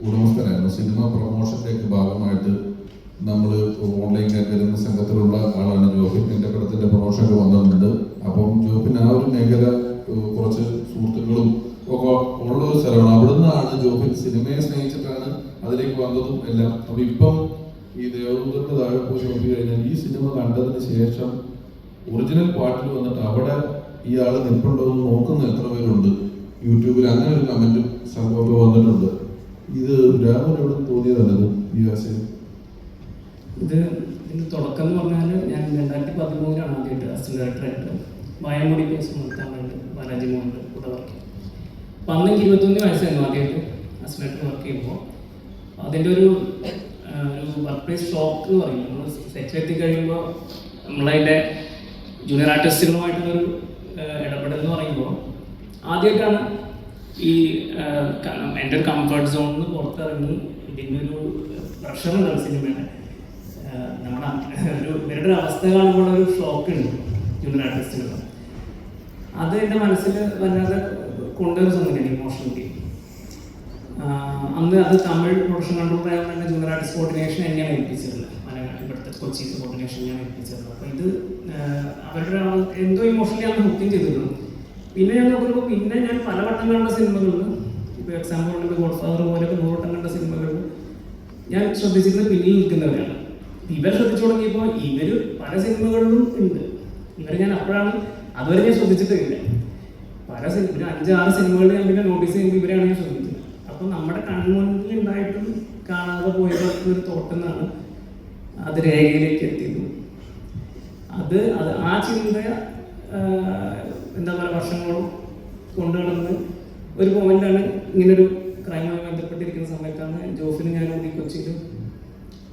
ഉടമസ്ഥനായിരുന്നു. സിനിമ പ്രൊമോഷന്റെ ഒക്കെ ഭാഗമായിട്ട് നമ്മൾ ഓൺലൈൻ വരുന്ന സംഘത്തിലുള്ള ആളാണ് ജോഫിൻ. എൻ്റെ പടത്തിന്റെ പ്രൊമോഷനൊക്കെ വന്നിട്ടുണ്ട്. അപ്പം ജോഫിൻ ആ ഒരു മേഖല കുറച്ച് സുഹൃത്തുക്കളും ഒക്കെ ഉള്ള ഒരു സ്ഥലമാണ്. അവിടുന്നാണ് ജോഫിൻ സിനിമയെ സ്നേഹിച്ചിട്ടാണ് അതിലേക്ക് വന്നതും എല്ലാം. അപ്പൊ ഇപ്പം ഈ ദേവദൂതന്റെ താഴെ പോയി നോക്കി കഴിഞ്ഞാൽ ഈ സിനിമ കണ്ടതിന് ശേഷം ഒറിജിനൽ പാട്ടിൽ വന്നിട്ട് അവിടെ ഈ ആള് നിൽപ്പുണ്ടോ എന്ന് നോക്കുന്ന എത്ര പേരുണ്ട് യൂട്യൂബിൽ. അങ്ങനെ ഒരു കമന്റും സംഭവമൊക്കെ വന്നിട്ടുണ്ട്. ഇത് രാമനോട് തോന്നിയതല്ലത് ഈ ആശയം? ഇതിന്റെ തുടക്കം എന്ന് പറഞ്ഞാൽ ഞാൻ 2013 ആദ്യമായിട്ട് അസിസ്റ്റന്റ് ഡയറക്ടറായിട്ട് വയമുടി കേസ് നിർത്താൻ വേണ്ടി ബാലാജി മോഹൻ്റെ കൂടെ വർക്ക് ചെയ്തു. അപ്പം അന്ന് 21 വയസ്സായിരുന്നു ആദ്യമായിട്ട് അസിസ്റ്റന്റ് വർക്ക് ചെയ്യുമ്പോൾ. അതിൻ്റെ ഒരു വർക്ക് പ്ലേസ് ഷോക്ക് എന്ന് പറയും. നമ്മൾ സെറ്റിലെത്തി കഴിയുമ്പോൾ നമ്മളതിൻ്റെ ജൂനിയർ ആർട്ടിസ്റ്റുകളുമായിട്ടുള്ളൊരു ഇടപെടൽ എന്ന് പറയുമ്പോൾ ആദ്യമായിട്ടാണ് ഈ എൻ്റെ ഒരു കംഫർട്ട് സോണിൽ നിന്ന് പുറത്തിറങ്ങി ഇതിൻ്റെ ഒരു പ്രഷറുണ്ടാവും സിനിമയുടെ. നമ്മുടെ ഇവരുടെ ഒരു അവസ്ഥ കാണുമ്പോൾ ഒരു ഷോക്ക് ഉണ്ട് ജൂനിയർ ആർട്ടിസ്റ്റുകൾ. അത് എൻ്റെ മനസ്സിൽ വല്ലാതെ കൊണ്ടുവരുന്ന സംഗതിയാണ് ഇമോഷണലി. അന്ന് അത് തമിഴ് പ്രൊഡക്ഷൻ കൺട്രോൾ ആയതുകൊണ്ട് തന്നെ ജൂനിയർ ആർട്ടിസ്റ്റ് കോർഡിനേഷൻ എന്നെയാണ് ഏൽപ്പിച്ചിട്ടുള്ളത് മലയാളം. ഇവിടുത്തെ കൊച്ചി കോർഡിനേഷൻ ഞാൻ ഏൽപ്പിച്ചത്. അപ്പോൾ ഇത് അവരുടെ എന്തോ ഇമോഷണലി ആണ് ഹുക്കിങ് ചെയ്തിരുന്നു. പിന്നെ ഞാൻ നോക്കുമ്പോൾ പിന്നെ ഞാൻ പലവട്ടം കണ്ട സിനിമകളിൽ, ഇപ്പോൾ എക്സാമ്പിൾ ഉണ്ട് ഗോഡ് ഫാദർ പോലെയൊക്കെ 100 വട്ടം കണ്ട സിനിമകളിൽ ഞാൻ ശ്രദ്ധിച്ചിരുന്നത് പിന്നിൽ നിൽക്കുന്നവരാണ്. ഇവർ ശ്രദ്ധിച്ചു തുടങ്ങിയപ്പോൾ ഇവർ പല സിനിമകളിലും ഉണ്ട്. ഇവരെ ഞാൻ അപ്പോഴാണ്, അതുവരെ ഞാൻ ശ്രദ്ധിച്ചിട്ടില്ല. പല സിനിമ 5-6 സിനിമകളിൽ ഞാൻ പിന്നെ നോട്ടീസ് ചെയ്യുമ്പോൾ ഇവരെയാണ് ഞാൻ ശ്രദ്ധിച്ചത്. അപ്പം നമ്മുടെ കൺമുന്നിൽ ഉണ്ടായിട്ടും കാണാതെ പോയത് ഒരു തോട്ടെന്നാണ് അത് രേഖയിലേക്ക് എത്തിയത്. അത് ആ ചിന്ത എന്താ പറയുക വർഷങ്ങളോളം കൊണ്ടുനടന്ന് ഒരു പോയിന്റാണ് ഇങ്ങനൊരു ക്രൈമുമായി ബന്ധപ്പെട്ടിരിക്കുന്ന സമയത്താണ് ജോഫിന് ഞാൻ കൂടി കൊച്ചിയിൽ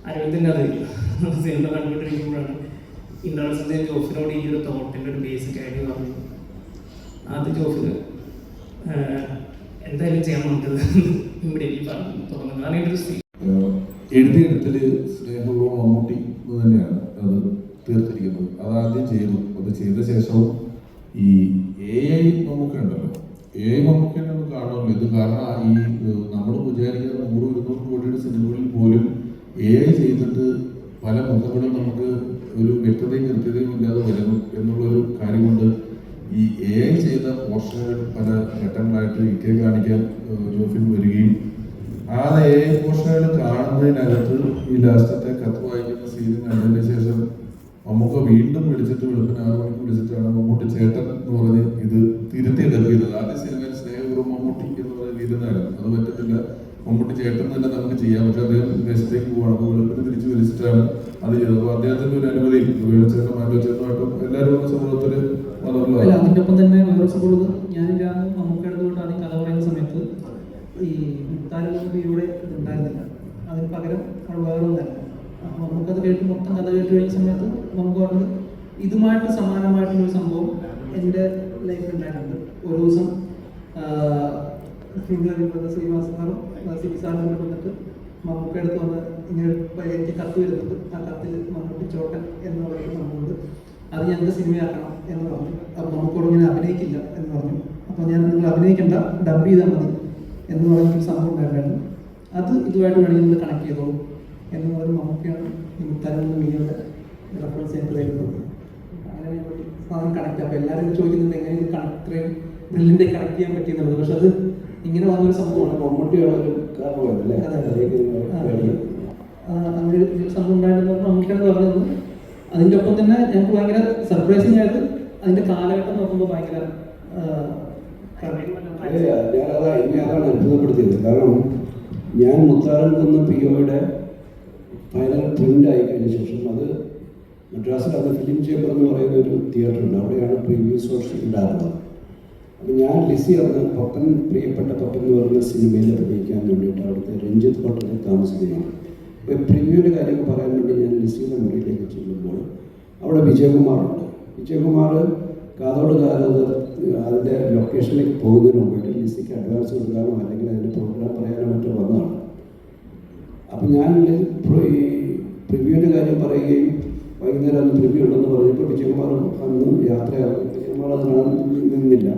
അരവിന്ദിൻ്റെ അറിയില്ല സിനിമ കണ്ടുകൊണ്ടിരിക്കുമ്പോഴാണ് ഇൻട്രഡക്ഷൻ ജോഫിനോട് ഈ ഒരു തോട്ടിൻ്റെ ഒരു ബേസിക് ഐഡിയ പറഞ്ഞു. അത് ജോഫിന് എന്തായാലും ചെയ്യണം നമുക്കത് ഇമ്മീഡിയറ്റ്ലി പറഞ്ഞു തുടങ്ങുന്നത്. കാരണം ഇതൊരു എഴുതിയെടുത്തിൽ സ്നേഹപൂർവ്വം മമ്മൂട്ടി എന്ന് തന്നെയാണ് അത് തീർത്തിരിക്കുന്നത്. അതാദ്യം ചെയ്തു. അത് ചെയ്ത ശേഷവും ഈ AI മമ്മൂക്ക ഉണ്ടല്ലോ, AI മമ്മൂക്കനെ ഒന്ന് കാണുമല്ലോ ഇത്. കാരണം ഈ നമ്മൾ വിചാരിക്കുന്ന 100-200 കോടിയുടെ സിനിമകളിൽ പോലും AI ചെയ്തിട്ട് പല മുഖങ്ങളും നമുക്ക് ഒരു വ്യക്തതയും കൃത്യതയും ഇല്ലാതെ വരുന്നു എന്നുള്ളൊരു കാര്യം കൊണ്ട് ഈ AI ചെയ്ത പോർഷനുകൾ പല ഘട്ടങ്ങളായിട്ട് ഇക്കെ കാണിക്കാൻ ജോഫിൻ വരികയും ആ AI പോർഷനുകൾ കാണുന്നതിനകത്ത് ഈ ലാസ്റ്റത്തെ കത്ത് വായിക്കുന്ന സീനും കണ്ടതിന് ശേഷം മമ്മൂക്ക വീണ്ടും വിളിച്ചിട്ട് വെളുപ്പിന് 6 മണിക്ക് വിളിച്ചിട്ടാണ് മമ്മൂട്ടി ചേട്ടൻ എന്ന് പറഞ്ഞ് ഇത് തിരുത്തിയെടുക്കിയത്. ആദ്യ സിനിമയിൽ സ്നേഹപൂർവ്വം മമ്മൂട്ടി എന്ന് പറഞ്ഞ് ഇരുന്നായിരുന്നു. അത് പറ്റത്തില്ല, മമ്മൂട്ടി ചേട്ടൻ തന്നെ നമുക്ക് ചെയ്യാൻ പറ്റും. അദ്ദേഹം വിദേശത്തേക്ക് പോവാണ്. അപ്പോൾ വെളുപ്പിന് തിരിച്ച് വിളിച്ചിട്ടാണ് അത് ചെയ്തത്. അപ്പോൾ അദ്ദേഹത്തിൻ്റെ ഒരു അനുമതി വേണച്ചേട്ടൻ മാറ്റോച്ചേട്ടനുമായിട്ടും എല്ലാവരും സമൂഹത്തിൽ വന്നല്ലോ. അതിൻ്റെ ഒപ്പം തന്നെ വേറെ സംഭവം ഞാനില്ലാന്ന് മമ്മൂക്കയുടെ കൊണ്ട് ആദ്യം കഥ പറയുന്ന സമയത്ത് ഈ മുത്താരൂടെ ഇതുണ്ടായിരുന്നില്ല, അതിന് പകരം അവിടെ വേറെ ഒന്നല്ല. അപ്പോൾ നമുക്കത് കേട്ട് മൊത്തം കഥ കേട്ട് കഴിഞ്ഞ സമയത്ത് നമുക്ക് പറഞ്ഞത് ഇതുമായിട്ട് സമാനമായിട്ടുള്ളൊരു സംഭവം എൻ്റെ ലൈഫിൽ ഉണ്ടായിട്ടുണ്ട്. ഒരു ദിവസം ശ്രീനിവാസ സാറും സിബി സാറും കൂടെ വന്നിട്ട് മമ്മൂക്ക എടുത്ത് വന്ന് ഇങ്ങനെ എനിക്ക് കത്ത് വരുന്നുണ്ട്, ആ കത്തിൽ മമ്മൂട്ടി ചോട്ടൻ എന്ന് പറയുന്ന സംഭവമുണ്ട്, അത് ഞങ്ങൾക്ക് സിനിമയാക്കണം എന്ന് പറഞ്ഞു. അപ്പോൾ നമുക്കോട് ഞാൻ അഭിനയിക്കില്ല എന്ന് പറഞ്ഞു. അപ്പോൾ ഞാൻ നിങ്ങൾ അഭിനയിക്കേണ്ട, ഡബ് ചെയ്താൽ മതി എന്ന് പറഞ്ഞൊരു സംഭവം ഉണ്ടായിരുന്നു. അത് ഇതുമായിട്ട് വേണമെങ്കിൽ നിങ്ങൾ കണക്ട് ചെയ്തോളൂ എന്ന് പറഞ്ഞ് മമ്മൂക്കയാണ് മുത്താരൂന്ന് മീഡിയയുടെ റെഫറൻസ് എനിക്ക് തരുന്നത്. അങ്ങനെ സാധനം കണക്ട്. അപ്പോൾ എല്ലാവരും ചോദിക്കുന്നുണ്ട് എങ്ങനെ ഇത് ഇത്രയും ബ്രില്ലിൻ്റെ കണക്ട് ചെയ്യാൻ പറ്റിയെന്നുള്ളത്. പക്ഷെ അത് ഇങ്ങനെ വന്നൊരു സംഭവമാണ്. മമ്മൂട്ടിയാണ് ഒരു കാരണമല്ലേ? അങ്ങനെ ഒരു സംഭവം ഉണ്ടായിരുന്നു മമ്മൂക്കയാണ് പറഞ്ഞത്. അതിൻ്റെ ഒപ്പം തന്നെ ഞങ്ങൾക്ക് ഭയങ്കര സർപ്രൈസിങ് ആയിട്ട് അതിൻ്റെ കാലഘട്ടം നോക്കുമ്പോൾ ഭയങ്കര അതാണ് അത്ഭുതപ്പെടുത്തിയത്. കാരണം ഞാൻ മുത്താരം കുന്ന് POയുടെ ഫൈനൽ പ്രിൻ്റ് ആയി കഴിഞ്ഞ ശേഷം അത് മദ്രാസിൽ അത് ഫിലിം ചേംബർ എന്ന് പറയുന്ന ഒരു തിയേറ്റർ ഉണ്ട്, അവിടെയാണ് പ്രീവ്യൂ സോഴ്സ് ഉണ്ടായിരുന്നത്. അപ്പം ഞാൻ ലിസി അന്ന് പപ്പൻ, പ്രിയപ്പെട്ട പപ്പൻ എന്ന് പറയുന്ന സിനിമയിൽ അഭിനയിക്കാൻ വേണ്ടിയിട്ട് അവിടുത്തെ രഞ്ജിത്ത് ഹോട്ടലിൽ താമസിക്കുന്നതാണ്. അപ്പോൾ പ്രിവ്യൂവിൻ്റെ കാര്യമൊക്കെ പറയാൻ വേണ്ടി ഞാൻ ലിസിയുടെ മുറിയിലേക്ക് ചെല്ലുമ്പോൾ അവിടെ വിജയകുമാറുണ്ട്. വിജയകുമാർ കാതോട് കാതോട് അതിൻ്റെ ലൊക്കേഷനിലേക്ക് പോകുന്നതിന് മുമ്പായിട്ട് ലിസിക്ക് അഡ്വാൻസ് കൊടുക്കാനോ അല്ലെങ്കിൽ അതിൻ്റെ പ്രോഗ്രാം പറയാനോ മറ്റോ വന്നതാണ്. അപ്പം ഞാൻ ഈ പ്രിവ്യൂവിൻ്റെ കാര്യം പറയുകയും വൈകുന്നേരം അന്ന് പ്രിവ്യൂ ഉണ്ടെന്ന് പറഞ്ഞപ്പോൾ വിജയകുമാർ അന്ന് യാത്രയാകും. വിജയകുമാർ അത് നിന്നില്ല.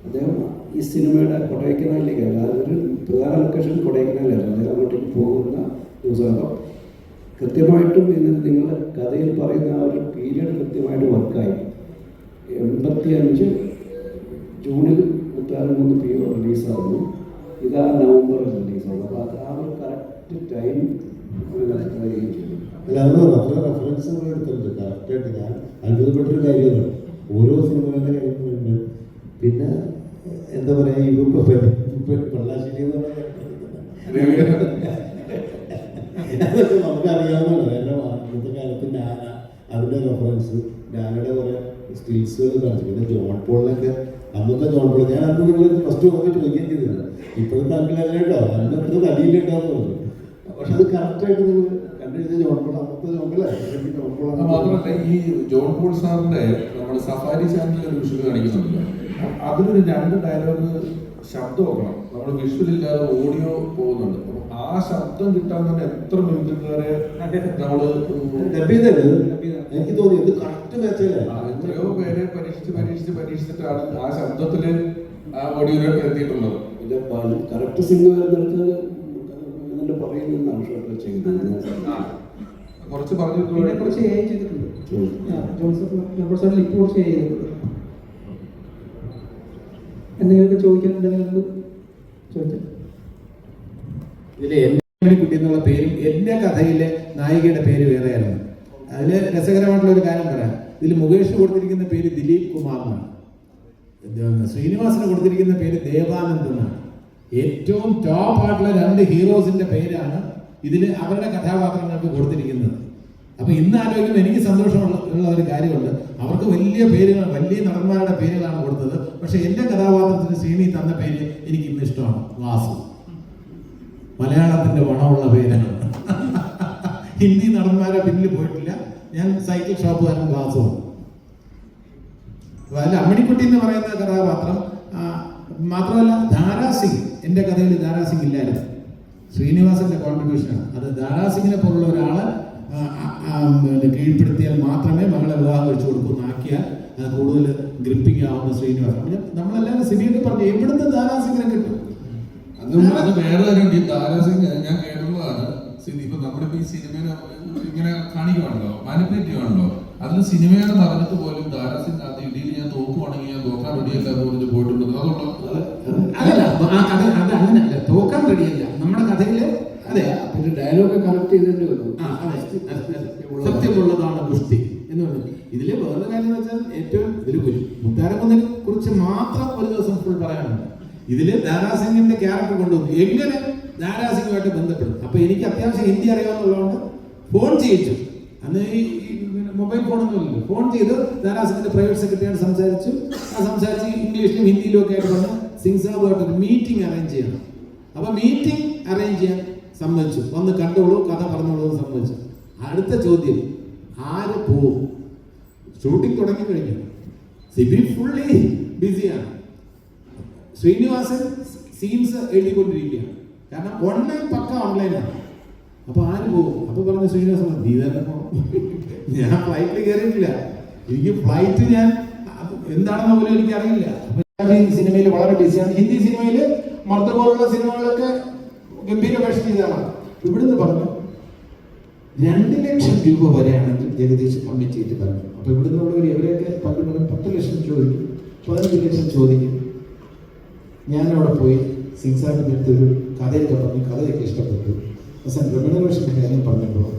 അദ്ദേഹം ഈ സിനിമയുടെ കൊടൈക്കനാലിലേക്കല്ല, അതൊരു പ്രധാന ലൊക്കേഷൻ കൊടൈക്കനാലായിരുന്നു. അദ്ദേഹം അങ്ങോട്ടേക്ക് പോകുന്ന ദിവസം. അപ്പം കൃത്യമായിട്ടും നിങ്ങളുടെ കഥയിൽ പറയുന്ന ആ ഒരു പീരീഡ് കൃത്യമായിട്ട് വർക്കായി. 85 ജൂണിൽ മുത്താരം കുന്ന് PO റിലീസാകുന്നു. ഇതാ നവംബർ റിലീസാകുന്നു. അപ്പോൾ അത് ആ ഒരു കറക്റ്റ് ടൈം വരികയും ചെയ്തു. അല്ല, അത് അത്ര റെഫറൻസുകൾ എടുത്തിട്ടുണ്ട് കറക്റ്റായിട്ട്. ഞാൻ അത്ഭുതപ്പെട്ടൊരു കാര്യമാണ് ഓരോ സിനിമകളുടെ കാര്യങ്ങളുണ്ട്. പിന്നെ എന്താ പറയുക, ഇപ്പം പള്ളാശ്ശേരി എന്ന് അതൊക്കെ നമുക്കറിയാവുന്നതാണ്. കാരണം ഇന്നത്തെ കാലത്ത് ഞാന അതിൻ്റെ റെഫറൻസ്, ഞാനയുടെ കുറേ സ്കിൽസുകൾ കാണിച്ചു. പിന്നെ ജോൺ പോളിനൊക്കെ അന്നത്തെ ജോൺ പോൾ ഞാൻ അന്ന് നിങ്ങൾ ഫസ്റ്റ് വന്ന് ചോദിക്കുകയും ചെയ്തില്ല. ഇപ്പോഴത്തെ ആൾക്കാരല്ല കേട്ടോ, അന്ന് എത്ര തടിയിലുണ്ടാന്ന് പറഞ്ഞു. പക്ഷെ അത് കറക്റ്റായിട്ട് നിങ്ങൾ കണ്ടുപിടിച്ച ജോൺ പോൾ അന്നത്തെ ജോൺ പോളല്ലേ. ജോൺ പോൾ മാത്രമല്ല ഈ ജോൺ പോൾ സാറിന്റെ നമ്മൾ സഫാരി ചാനലിൽ ഒരു വിഷ്വൽ കാണിക്കുന്നുണ്ടല്ലോ, അതിലൊരു 2 ഡയലോഗ് ശബ്ദം നോക്കണം. നമ്മൾ വിഷ്വൽ ഇല്ലാതെ ഓഡിയോ പോകുന്നുണ്ട്. ആ ശബ്ദം കിട്ടാൻ തന്നെ എത്ര മിനിറ്റുകാരെ നമ്മള് എനിക്ക് തോന്നി ഇത് കറക്റ്റ് മാച്ചല്ലേ. എത്രയോ പേരെ പരീക്ഷിച്ചിട്ടാണ് ആ ശബ്ദത്തില് ആ ഓഡിയോയിലേക്ക് എത്തിയിട്ടുള്ളത്. ഇത് കറക്റ്റ് സിനിമ വരുന്നിടത്ത് ഇതിൻ്റെ പറയുന്നതാണ് ഷോട്ട് ചെയ്യുന്നത്. കുറച്ച് പറഞ്ഞു പിന്നെ കുറച്ച് AI ചെയ്തിട്ടുണ്ട്. ജോൺസൺ ജോൺസണിൽ ഇപ്പോൾ കുറച്ച് AI ചെയ്തിട്ടുണ്ട്. എന്തെങ്കിലുമൊക്കെ ചോദിക്കാനുണ്ടെങ്കിൽ നമുക്ക് ചോദിക്കാം. ഇതിൽ എൻ്റെ കുട്ടി എന്നുള്ള പേരും എൻ്റെ കഥയിലെ നായികയുടെ പേര് വേറെയായിരുന്നു. അതിൽ രസകരമായിട്ടുള്ള ഒരു കാര്യം പറയാം. ഇതിൽ മുകേഷ് കൊടുത്തിരിക്കുന്ന പേര് ദിലീപ് കുമാർ എന്നാണ്. ശ്രീനിവാസന് കൊടുത്തിരിക്കുന്ന പേര് ദേവാനന്ദ് എന്നാണ്. ഏറ്റവും ടോപ്പ് ആയിട്ടുള്ള 2 ഹീറോസിന്റെ പേരാണ് ഇതിൽ അവരുടെ കഥാപാത്രങ്ങൾക്ക് കൊടുത്തിരിക്കുന്നത്. അപ്പൊ ഇന്ന് ആലോചിക്കുമ്പോൾ എനിക്ക് സന്തോഷമുള്ള ഒരു കാര്യമുണ്ട്. അവർക്ക് വലിയ പേരുകൾ, വലിയ നടന്മാരുടെ പേരുകളാണ് കൊടുത്തത്. പക്ഷെ എൻ്റെ കഥാപാത്രത്തിന് ശ്രീനി തന്ന പേര് എനിക്ക് ഇന്ന് ഇഷ്ടമാണ്, വാസു. മലയാളത്തിന്റെ മണമുള്ള പേരാണ്. ഹിന്ദി നടന്മാരെ പിന്നിൽ പോയിട്ടില്ല. ഞാൻ സൈക്കിൾ ഷോപ്പുകാരൻ വാസുവാണ്. അതിൽ അമ്മിണിക്കുട്ടി എന്ന് പറയുന്ന കഥാപാത്രം മാത്രമല്ല, ദാരാസിംഗ്, എൻ്റെ കഥയിൽ ദാരാസിംഗ് ഇല്ലായിരുന്നു. ശ്രീനിവാസന്റെ കോൺട്രിബ്യൂഷനാണ് അത്. ദാരാസിംഗിനെ പോലുള്ള ഒരാളെ കീഴ്പ്പെടുത്തിയാൽ മാത്രമേ മകളെ വിവാഹം കഴിച്ചു കൊടുക്കുന്നാക്കിയാൽ അത് കൂടുതൽ ഗ്രിപ്പിംഗ് ആവുന്ന ശ്രീനിവാസൻ. നമ്മളെല്ലാവരും സിബിയൊക്കെ പറഞ്ഞു എവിടുന്ന് ദാരാസിംഗിനെ കിട്ടും. അത് വേറെ കാര്യം. ഈ താരാസിംഗ് ഞാൻ കേട്ടുള്ളതാണ്. ഇപ്പൊ നമ്മളിപ്പോ ഈ സിനിമ ഇങ്ങനെ കാണിക്കുവാണല്ലോ, മാനിപ്പുലേറ്റ് ചെയ്യുവാണല്ലോ. അതിൽ സിനിമയാണ് പറഞ്ഞിട്ട് പോലും താരാസിംഗ് അത് ഇടിയിൽ ഞാൻ തോക്കുവാണെങ്കിൽ ഞാൻ തോക്കാൻ റെഡിയല്ല എന്ന് പറഞ്ഞ് പോയിട്ടുള്ളത്. അതുകൊണ്ടോ അതല്ല, ആ കഥ അത് അങ്ങനെയല്ല, തോക്കാൻ റെഡിയല്ല നമ്മുടെ കഥയില്. അതെ, പിന്നെ ഡയലോഗ് കറക്റ്റ് ചെയ്തേണ്ടി വരും. സത്യമുള്ളതാണ് ഗുസ്തി എന്ന് പറഞ്ഞു. ഇതില് വേറെ കാര്യം എന്ന് വെച്ചാൽ ഏറ്റവും ഇതിൽ മുത്താരക്കുന്നിനെ കുറിച്ച് മാത്രം ഒരു ദിവസം ഫുൾ പറയാനുണ്ട്. ഇതില് ദാരാസിംഗിന്റെ ക്യാരക്ടർ കൊണ്ടുവന്നു എങ്ങനെ ദാരാസിംഗുമായിട്ട് ബന്ധപ്പെടും. അപ്പൊ എനിക്ക് അത്യാവശ്യം ഹിന്ദി അറിയാവുന്നതുകൊണ്ട് ഫോൺ ചെയ്യിച്ചു. അന്ന് ഈ മൊബൈൽ ഫോണൊന്നും ഇല്ലല്ലോ. ഫോൺ ചെയ്ത് ദാരാസിംഗിന്റെ പ്രൈവറ്റ് സെക്രട്ടറിയോട് സംസാരിച്ചു. സംസാരിച്ച് ഇംഗ്ലീഷിലും ഹിന്ദിയിലും ഒക്കെ ആയിട്ട് പറഞ്ഞ് സിംഗ് സാബുമായിട്ട് ഒരു മീറ്റിംഗ് അറേഞ്ച് ചെയ്യണം. അപ്പൊ മീറ്റിംഗ് അറേഞ്ച് ചെയ്യാൻ സമ്മതിച്ചു. വന്ന് കണ്ടോളൂ, കഥ പറഞ്ഞോളൂ എന്ന് സമ്മതിച്ചു. അടുത്ത ചോദ്യം, ആര് പോവും? ഷൂട്ടിംഗ് തുടങ്ങിക്കഴിഞ്ഞു. സിബി ഫുള്ളി ബിസിയാണ്. ശ്രീനിവാസൻ സീൻസ് എഴുതിക്കൊണ്ടിരിക്കുകയാണ്. കാരണം ഓൺലൈൻ പക്ക ഓൺലൈനാണ്. അപ്പൊ ആര് പോകും? അപ്പൊ പറഞ്ഞ ശ്രീനിവാസൻ, നീ തന്നെ പോകണം. ഞാൻ ഫ്ലൈറ്റിൽ കയറിയിട്ടില്ല. എനിക്ക് ഫ്ലൈറ്റ് ഞാൻ എന്താണെന്ന് പോലും എനിക്ക് അറിയില്ല. സിനിമയിൽ വളരെ ബിസിയാണ്. ഹിന്ദി സിനിമയിൽ മർദ്ദ പോലുള്ള സിനിമകളൊക്കെ ഗംഭീര വേഷം ചെയ്തതാണ്. ഇവിടുന്ന് പറഞ്ഞു 2 ലക്ഷം രൂപ വരെയാണെങ്കിൽ ജഗദീഷ് കമ്മിറ്റിയിട്ട് പറഞ്ഞു. അപ്പൊ ഇവിടുന്നുള്ളവർ എവരെയൊക്കെ പങ്കെടുക്കണം 10 ലക്ഷം ചോദിക്കും, 15 ലക്ഷം ചോദിക്കും. ഞാൻ അവിടെ പോയി സിംഗ്സാറിന്റെ അടുത്ത് ഒരു കഥയൊക്കെ പറഞ്ഞു. കഥയൊക്കെ ഇഷ്ടപ്പെട്ടു. അവസാനം റെമ്യൂണറേഷൻ്റെ കാര്യം പറഞ്ഞപ്പോൾ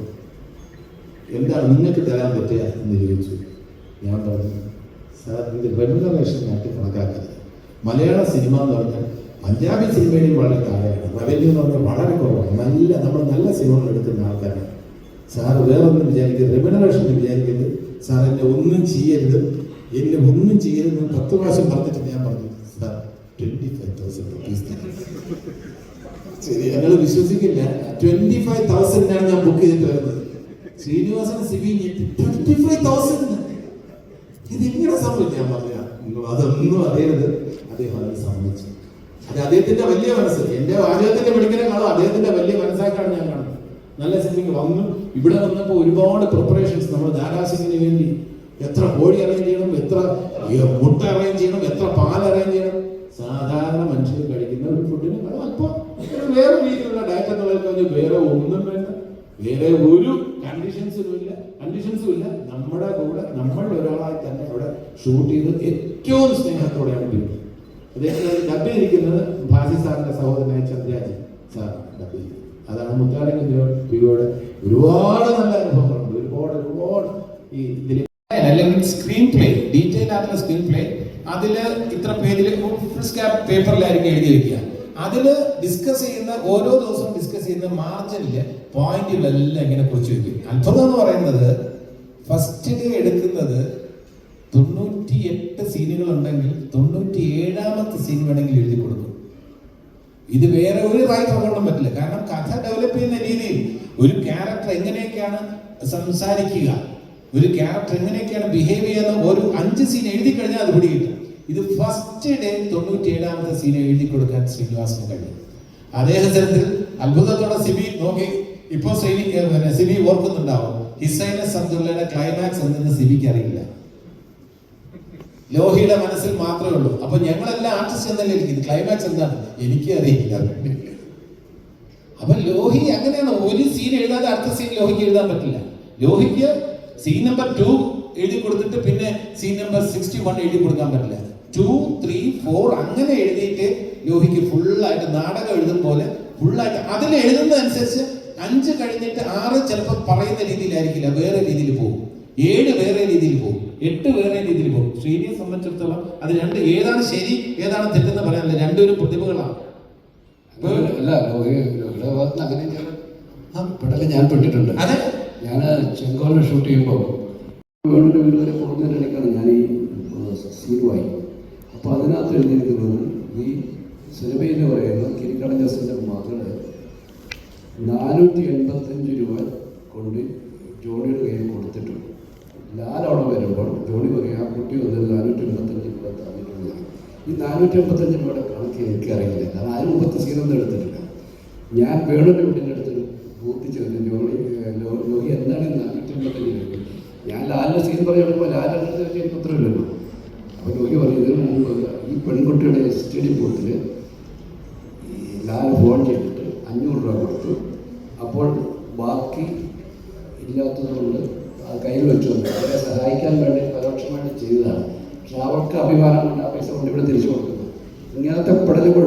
എന്താണ് നിങ്ങൾക്ക് തരാൻ പറ്റുക എന്ന് ചോദിച്ചു. ഞാൻ പറഞ്ഞു, സാർ ഇത് റെമ്യൂണറേഷൻ ആയിട്ട് കണക്കാക്കരുത്. മലയാള സിനിമ എന്ന് പറഞ്ഞാൽ പഞ്ചാബി സിനിമയിലും വളരെ താഴെയാണ്. റവന്യൂ എന്ന് പറഞ്ഞാൽ വളരെ കുറവാണ്. നമ്മൾ നല്ല സിനിമകൾ എടുക്കുന്ന ആൾക്കാരാണ്. സാർ വേറെ ഒന്നും വിചാരിക്കരുത്, റെമ്യൂണറേഷൻ വിചാരിക്കരുത്. സാർ എന്നെ ഒന്നും ചെയ്യരുത്, 10 പ്രാവശ്യം പറഞ്ഞിട്ട് ഞാൻ പറഞ്ഞു, സാർ 25,000 rupees. ശരി, ഞങ്ങൾ വിശ്വസിക്കില്ല. 25,000 ഞാൻ ബുക്ക് ചെയ്തിട്ട് വരുന്നത്. ശ്രീനിവാസൻ സിബി 25,000 ഇതെങ്ങനെ സംഭവിച്ചു? ഞാൻ പറഞ്ഞ അതൊന്നും അറിയരുത്. അദ്ദേഹം അത് സമ്മതിച്ചു. അത് അദ്ദേഹത്തിന്റെ വലിയ മനസ്സ്. എന്റെ വാചകത്തിന്റെ പഠിക്കുന്നതിനേക്കാളും അദ്ദേഹത്തിന്റെ വലിയ മനസ്സായിട്ടാണ് ഞാൻ കാണുന്നത്. നല്ല സിനിമയ്ക്ക് വന്നു. ഇവിടെ വന്നപ്പോൾ ഒരുപാട് പ്രിപ്പറേഷൻസ്. നമ്മൾ ദാരാസിംഗിന് വേണ്ടി എത്ര കോഴി അറേഞ്ച് ചെയ്യണം, എത്ര മുട്ട അറേഞ്ച് ചെയ്യണം, എത്ര പാൽ അറേഞ്ച് ചെയ്യണം. സാധാരണ മനുഷ്യർ കഴിക്കുന്ന ഒരു ഫുഡിന് അല്പം വേറെ രീതിയിലുള്ള ഡയറ്റ് എന്നുള്ളത് വേറെ ഒന്നും വേണ്ട. വേറെ ഒരു കണ്ടീഷൻസും ഇല്ല. നമ്മുടെ കൂടെ നമ്മൾ ഒരാളായി തന്നെ അവിടെ ഷൂട്ട് ചെയ്ത് ഏറ്റവും സ്നേഹത്തോടെയാണ് ചെയ്യുന്നത്. അദ്ദേഹത്തിന് ഡബ് ചെയ്തിരിക്കുന്നത് ഭാസി സാറിന്റെ സഹോദരനായ ചന്ദ്രാജി സാർ ഡബ് ചെയ്തു. അതാണ് മുത്താരങ്ങളുടെ ഒരുപാട് നല്ല അനുഭവങ്ങളുണ്ട്. ഒരുപാട് ഈ ഇതിൽ അല്ലെങ്കിൽ സ്ക്രീൻ പ്ലേ, ഡീറ്റെയിൽ ആയിട്ടുള്ള സ്ക്രീൻ പ്ലേ അതില് ഇത്ര പേജിൽ ഫുൾ സ്കാപ്പ് പേപ്പറിലായിരിക്കും എഴുതി വെക്കുക. അതിൽ ഡിസ്കസ് ചെയ്യുന്ന ഓരോ ദിവസവും ഡിസ്കസ് ചെയ്യുന്ന മാർജിനില് പോയിന്റുകളെല്ലാം ഇങ്ങനെ കുറിച്ച് വെക്കും. അത്ഭുതം എന്ന് പറയുന്നത് ഫസ്റ്റ് ഡേ എടുക്കുന്നത് 98 സീനുകൾ ഉണ്ടെങ്കിൽ 97ാമത്തെ സീൻ വേണമെങ്കിൽ എഴുതി കൊടുക്കും. ഇത് വേറെ ഒരു റൈറ്റർ കൊണ്ടും പറ്റില്ല. കാരണം കഥ ഡെവലപ്പ് ചെയ്യുന്ന രീതിയിൽ ഒരു ക്യാരക്ടർ എങ്ങനെയൊക്കെയാണ് സംസാരിക്കുക, ഒരു ക്യാരക്ടർ എങ്ങനെയൊക്കെയാണ് ബിഹേവ് ചെയ്യുന്ന ഒരു 5 സീൻ എഴുതി കഴിഞ്ഞാൽ അത് പിടികിട്ടും. ഇത് ഫസ്റ്റ് ഡേ 97ാമത്തെ സീൻ എഴുതി കൊടുക്കാൻ ശ്രീനിവാസിന് കഴിയും. അദ്ദേഹത്തിൽ അത്ഭുതത്തോടെ സിബി നോക്കി. ഇപ്പൊ സിബി ഓർക്കുന്നുണ്ടാവും, ഹിസൈനസ് അബ്ദുള്ളയുടെ ക്ലൈമാക്സ് എന്തെന്ന് സിബിക്ക് അറിയില്ല. ലോഹിയുടെ മനസ്സിൽ മാത്രമേ ഉള്ളൂ. അപ്പൊ ഞങ്ങളെല്ലാം ആർട്ടിസ്റ്റ് എന്നല്ലേ ഇരിക്കുന്നത്, ക്ലൈമാക്സ് എന്താണ് എനിക്ക് അറിയില്ല. അപ്പൊ ലോഹി അങ്ങനെയാണ്, ഒരു സീൻ എഴുതാതെ അടുത്ത സീൻ ലോഹിക്ക് എഴുതാൻ പറ്റില്ല. ലോഹിക്ക് സീൻ നമ്പർ 2 എഴുതി കൊടുത്തിട്ട് പിന്നെ സീൻ നമ്പർ 61 എഴുതി കൊടുക്കാൻ പറ്റില്ല. 2, 3, 4 അങ്ങനെ എഴുതിയിട്ട് ലോഹിക്ക് ഫുള്ളായിട്ട് നാടകം എഴുതും പോലെ ഫുള്ളായിട്ട് അതിൽ എഴുതുന്നതനുസരിച്ച് 5 കഴിഞ്ഞിട്ട് 6 ചിലപ്പോൾ പറയുന്ന രീതിയിലായിരിക്കില്ല, വേറെ രീതിയിൽ പോകും. 7 വേറെ രീതിയിൽ പോകും, 8 വേറെ രീതിയിൽ പോകും. ശ്രീനിയെ സംബന്ധിച്ചിടത്തോളം അത് രണ്ട് ഏതാണ് ശരി ഏതാണ് തെറ്റെന്ന് പറയാനില്ല, രണ്ടുപേരും പ്രതിഭകളാണ്. അല്ല ലോഹിയുടെ ഭാഗത്ത് അങ്ങനെ പെടല് ഞാൻ പെട്ടിട്ടുണ്ട്. അതെ, ഞാൻ ചെങ്കോലിൽ ഷൂട്ട് ചെയ്യുമ്പോൾ വേണുവിൻ്റെ വീട് വരെ പോകുന്നതിനിടയ്ക്കാണ് ഞാൻ ഈ സീനുമായി. അപ്പോൾ അതിനകത്ത് എഴുതിയിരിക്കുന്നത് ഈ സിനിമയിൽ പറയുന്ന കിരിക്കടൻ ജോസിൻ്റെ മകള് 485 രൂപ കൊണ്ട് ജോണിയുടെ കയ്യിൽ കൊടുത്തിട്ടുണ്ട്. ലാൽ അവിടെ വരുമ്പോൾ ജോണി പറയും ആ കുട്ടി വന്നത് 485 രൂപ തന്നിട്ടുണ്ട്. ഈ 485 രൂപയുടെ കണക്ക് എനിക്കറിയില്ല, കാരണം ആരും മുമ്പത്തെ സീനൊന്നും എടുത്തിട്ടില്ല. ഞാൻ വേണുവിൻ്റെ വീട്ടിൻ്റെ അടുത്തൊരു ബൂത്ത് ചെയ്തു, ലോഹി എന്താണ് 485 രൂപ. ഞാൻ ലാലിൻ്റെ സീൻ പറയുമ്പോൾ ലാലിൻ്റെ അടുത്ത് വെച്ച് എനിക്ക് ഉത്തരവില്ലല്ലോ. അപ്പോൾ ലോഹി പറയും ഇതിന് മുമ്പ് ഈ പെൺകുട്ടിയുടെ സ്റ്റഡി ബൂത്തിൽ ഈ ലാൽ ഫോൺ ചെയ്തിട്ട് 500 രൂപ കൊടുത്തു. അപ്പോൾ ബാക്കി ഇല്ലാത്തതുകൊണ്ട് കയ്യിൽ വെച്ചു വന്നു. അവരെ സഹായിക്കാൻ വേണ്ടി പരോക്ഷമായിട്ട് ചെയ്തതാണ്. പക്ഷെ അവർക്ക് അഭിമാനം കൊണ്ട് ആ പൈസ കൊണ്ട് ഇവിടെ തിരിച്ചു കൊടുക്കുന്നു. ഇങ്ങനത്തെ പെടലുകൾ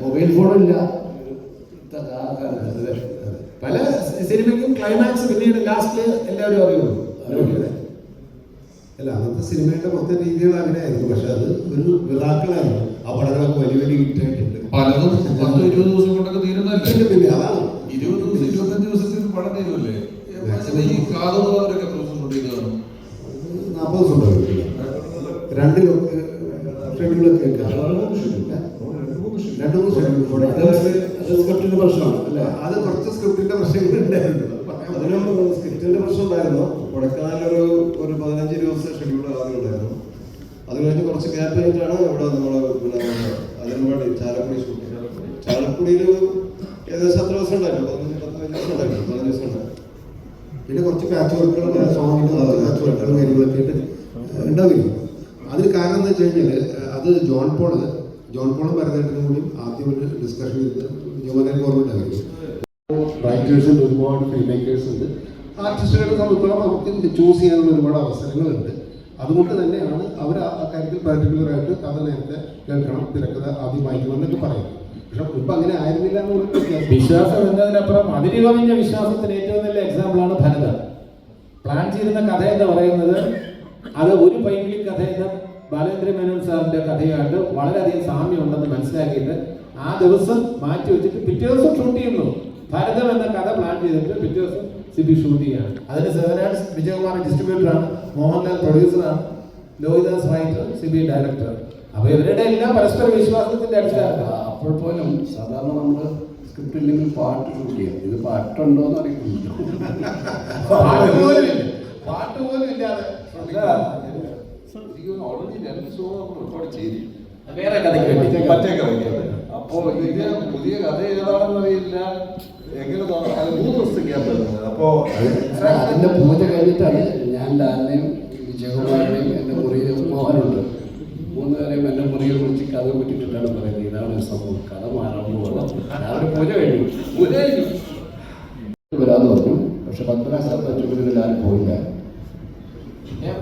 മൊബൈൽ ഫോണില്ല. പല സിനിമയ്ക്കും ക്ലൈമാക്സ് പിന്നീട് ലാസ്റ്റ് എല്ലാവരും അറിയുള്ളൂ. അല്ല, അന്നത്തെ സിനിമയുടെ മൊത്തം രീതികൾ അങ്ങനെയായിരുന്നു. പക്ഷെ അത് ഒരു വിറാക്കളായിരുന്നു. ആ പടങ്ങളൊക്കെ വലിയ വലിയ ഹിറ്റായിട്ടുണ്ട്. പലതും 10-20 ദിവസം കൊണ്ടൊക്കെ തീരുന്നല്ലേ. പിന്നെ അതാണ് 20 ദിവസം 25 ദിവസത്തിൽ പടം തീരുമല്ലേ. ഈ കാതോരൊക്കെ ദിവസം ഷൂട്ട് ചെയ്തതാണ്. 40 ദിവസം ഉണ്ടാവില്ല. 2 ഷെഡ്യൂളൊക്കെ 2-3 സ്ക്രിപ്റ്റിന്റെ പ്രശ്നമാണ് അല്ലേ? അത് കുറച്ച് സ്ക്രിപ്റ്റിന്റെ പ്രശ്നങ്ങൾ ഉണ്ടായിരുന്നു. അതിനും സ്ക്രിപ്റ്റിന്റെ പ്രശ്നം ഉണ്ടായിരുന്നു. കൊടക്കാനൊരു 15 ദിവസം ഷെഡ്യൂൾ ആദ്യം ഉണ്ടായിരുന്നു. അത് കഴിഞ്ഞ് കുറച്ച് ഗ്യാപ്പ് കഴിഞ്ഞിട്ടാണ് ഇവിടെ നമ്മൾ അതിനുവേണ്ടി ചാലക്കുടി ഷൂട്ട്. ചാലക്കുടിയിൽ ഏകദേശം അത്ര ദിവസം ഉണ്ടായിരുന്നു, 15 ദിവസം ഉണ്ടായിരുന്നു, 15 ദിവസം ഉണ്ടായിരുന്നു. പിന്നെ കുറച്ച് പാച്ച് വർക്കുകൾ സോങ്ങിന് പാച്ച് വർക്കുകൾ കാര്യങ്ങളൊക്കെ ഉണ്ടാവില്ല. അതിന് കാരണം എന്താ വെച്ച് കഴിഞ്ഞാൽ അത് ജോൺ പോളും ഭരതേട്ടനും കൂടി ആദ്യം ഒരു ഡിസ്കഷൻ ചെയ്ത് യുവജന ഗവൺമെന്റ് ആയിരുന്നു. റൈറ്റേഴ്സ് ഉണ്ട്, ഒരുപാട് ഫിലിം മേക്കേഴ്സ് ഉണ്ട്. ആർട്ടിസ്റ്റുകളെ സംബന്ധിച്ചോളം നമുക്ക് ചൂസ് ചെയ്യാനുള്ള ഒരുപാട് അവസരങ്ങളുണ്ട്. അതുകൊണ്ട് തന്നെയാണ് അവർ ആ കാര്യത്തിൽ പർട്ടിക്കുലറായിട്ട് കഥ നേരത്തെ കേൾക്കണം, തിരക്കഥ ആദ്യം വായിക്കണം എന്നൊക്കെ പറയുന്നത്. പക്ഷെ ഇപ്പം അങ്ങനെ ആയിരുന്നില്ല എന്നുള്ള വിശ്വാസം എന്നതിനപ്പുറം അതിര് കവിഞ്ഞ വിശ്വാസത്തിന് ഏറ്റവും നല്ല എക്സാമ്പിളാണ് ഭരതൻ. പ്ലാൻ ചെയ്യുന്ന കഥ എന്ന് പറയുന്നത് അത് ഒരു പൈങ്കിളി കഥയെന്ന് ബാലേന്ദ്ര മേനോൻ സാറിന്റെ കഥയായിട്ട് വളരെയധികം സാമ്യമുണ്ടെന്ന് മനസ്സിലാക്കിയിട്ട് ആ ദിവസം മാറ്റി വെച്ചിട്ട് പിറ്റേ ദിവസം ഷൂട്ട് ചെയ്യുന്നു. ഭരതം എന്ന കഥ പ്ലാൻ ചെയ്തിട്ട് പിറ്റേ ദിവസം സിബി ഷൂട്ട് ചെയ്യാണ്. അതിന് സെവനാർട്സ് വിജയകുമാർ ഡിസ്ട്രിബ്യൂട്ടറാണ്, മോഹൻലാൽ പ്രൊഡ്യൂസറാണ്, ലോഹിദാസ് റൈറ്റർ, സിബി ഡയറക്ടർ. അപ്പൊ ഇവരുടെ എല്ലാം പരസ്പര വിശ്വാസത്തിന്റെ അടിസ്ഥാനത്തിൽ. അപ്പോൾ പോലും സാധാരണ നമ്മൾ സ്ക്രിപ്റ്റ് ഇല്ലെങ്കിൽ പാട്ട് ഷൂട്ട് ചെയ്യാം. ഇത് പാട്ടുണ്ടോന്ന് അറിയില്ല. പാട്ട് പോലും ഇല്ലാതെ ഓൾറെഡി 2 ഷോ റെക്കോർഡ് ചെയ്തു വേറെ കഥയ്ക്ക് വേണ്ടി. അപ്പോ ഇത് പുതിയ കഥ ഏതാണെന്ന് അറിയില്ല. എങ്ങനെ 3 ദിവസത്തെ ഗ്യാപ്പ് വരുന്നത്. അപ്പോ അതിന്റെ പൂജ കഴിഞ്ഞിട്ടാണ് ഞാൻ ലാലിനെയും വിജയകുമാറിനെയും എൻ്റെ മുറിയിൽ മോഹനുണ്ട് 3 പേരെയും എൻ്റെ മുറിയിൽ വിളിച്ച് കഥ പറ്റിയിട്ടാണ് പറയുന്നത്. ഇതാണ് ഒരു സംഭവം, കഥ മാറാൻ പോകണം. രാവിലെ പൂജ കഴിഞ്ഞു വരാന്ന് പറഞ്ഞു. പക്ഷെ 12 സ്ഥലത്ത് ലാൽ പോയില്ല.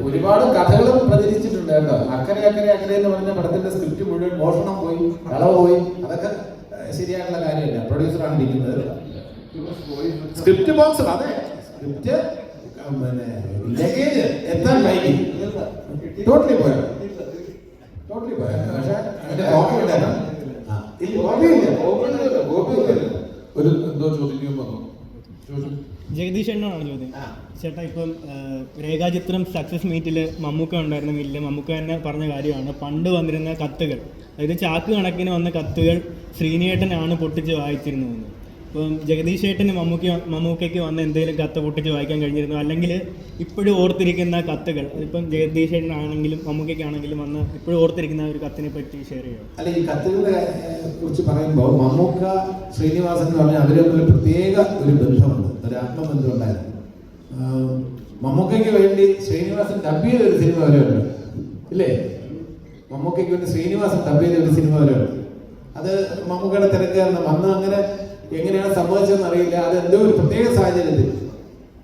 ഒരുപാട് കഥകളും പ്രചരിച്ചിട്ടുണ്ട് കേട്ടോ. അക്കരെ അക്കരെ അക്കരെ എന്ന് പറഞ്ഞ പടത്തിന്റെ സ്ക്രിപ്റ്റ് മുഴുവൻ മോഷണം പോയി, കളവ് പോയി. അതൊക്കെ ശരിയായിട്ടുള്ള കാര്യമില്ല. പ്രൊഡ്യൂസറാണ് ഇരിക്കുന്നത്. സ്ക്രിപ്റ്റ് ബോക്സ്, അതെ സ്ക്രിപ്റ്റ് പിന്നെ ലഗേജ് എത്താൻ വൈകി ടോട്ടലി പോയ. പക്ഷെ അതിന്റെ കോപ്പി ഒരു എന്തോ ചോദിക്കാൻ വന്നു. ജഗദീഷ് എണ്ണാണ് ചോദ്യം. ചേട്ടാ, ഇപ്പം രേഖാചിത്രം സക്സസ് മീറ്റിൽ മമ്മൂക്ക ഉണ്ടായിരുന്നെങ്കിൽ മമ്മൂക്ക തന്നെ പറഞ്ഞ കാര്യമാണ് പണ്ട് വന്നിരുന്ന കത്തുകൾ, അതായത് ചാക്ക് കണക്കിന് വന്ന കത്തുകൾ ശ്രീനിയേട്ടനാണ് പൊട്ടിച്ച് വായിച്ചിരുന്നതെന്ന്. ഇപ്പം ജഗദീഷ് ഏട്ടന് മമ്മൂക്കയ്ക്ക് വന്ന എന്തെങ്കിലും കത്ത് പൊട്ടിച്ച് വായിക്കാൻ കഴിഞ്ഞിരുന്നു, അല്ലെങ്കിൽ ഇപ്പോഴും ഓർത്തിരിക്കുന്ന കത്തുകൾ, ഇപ്പം ജഗദീഷ് ഏട്ടനാണെങ്കിലും മമ്മൂക്കയ്ക്കാണെങ്കിലും വന്ന് ഇപ്പോഴും ഓർത്തിരിക്കുന്ന ഒരു കത്തിനെ പറ്റി ഷെയർ ചെയ്യാം. അല്ല, ഈ കത്തുകളെ കുറിച്ച് പറയുമ്പോൾ മമ്മൂക്ക ശ്രീനിവാസൻ എന്ന് പറഞ്ഞാൽ അവരെ ഒരു പ്രത്യേക ഒരു ബന്ധമുണ്ട്, ഒരു ആത്മബന്ധം ഉണ്ടായിരുന്നു. മമ്മൂക്കയ്ക്ക് വേണ്ടി ശ്രീനിവാസൻ ഡബ് ചെയ്ത ഒരു സിനിമ വരെ ഉണ്ട്, ഇല്ലേ? മമ്മൂക്കയ്ക്ക് വേണ്ടി ശ്രീനിവാസൻ ഡബ് ചെയ്ത ഒരു സിനിമ വരെ ഉണ്ട്. അത് മമ്മൂക്കയുടെ തിരക്കാരണം. അന്ന് അങ്ങനെ എങ്ങനെയാണ് സംഭവിച്ചതെന്ന് അറിയില്ല. അത് എന്തോ ഒരു പ്രത്യേക സാഹചര്യത്തിൽ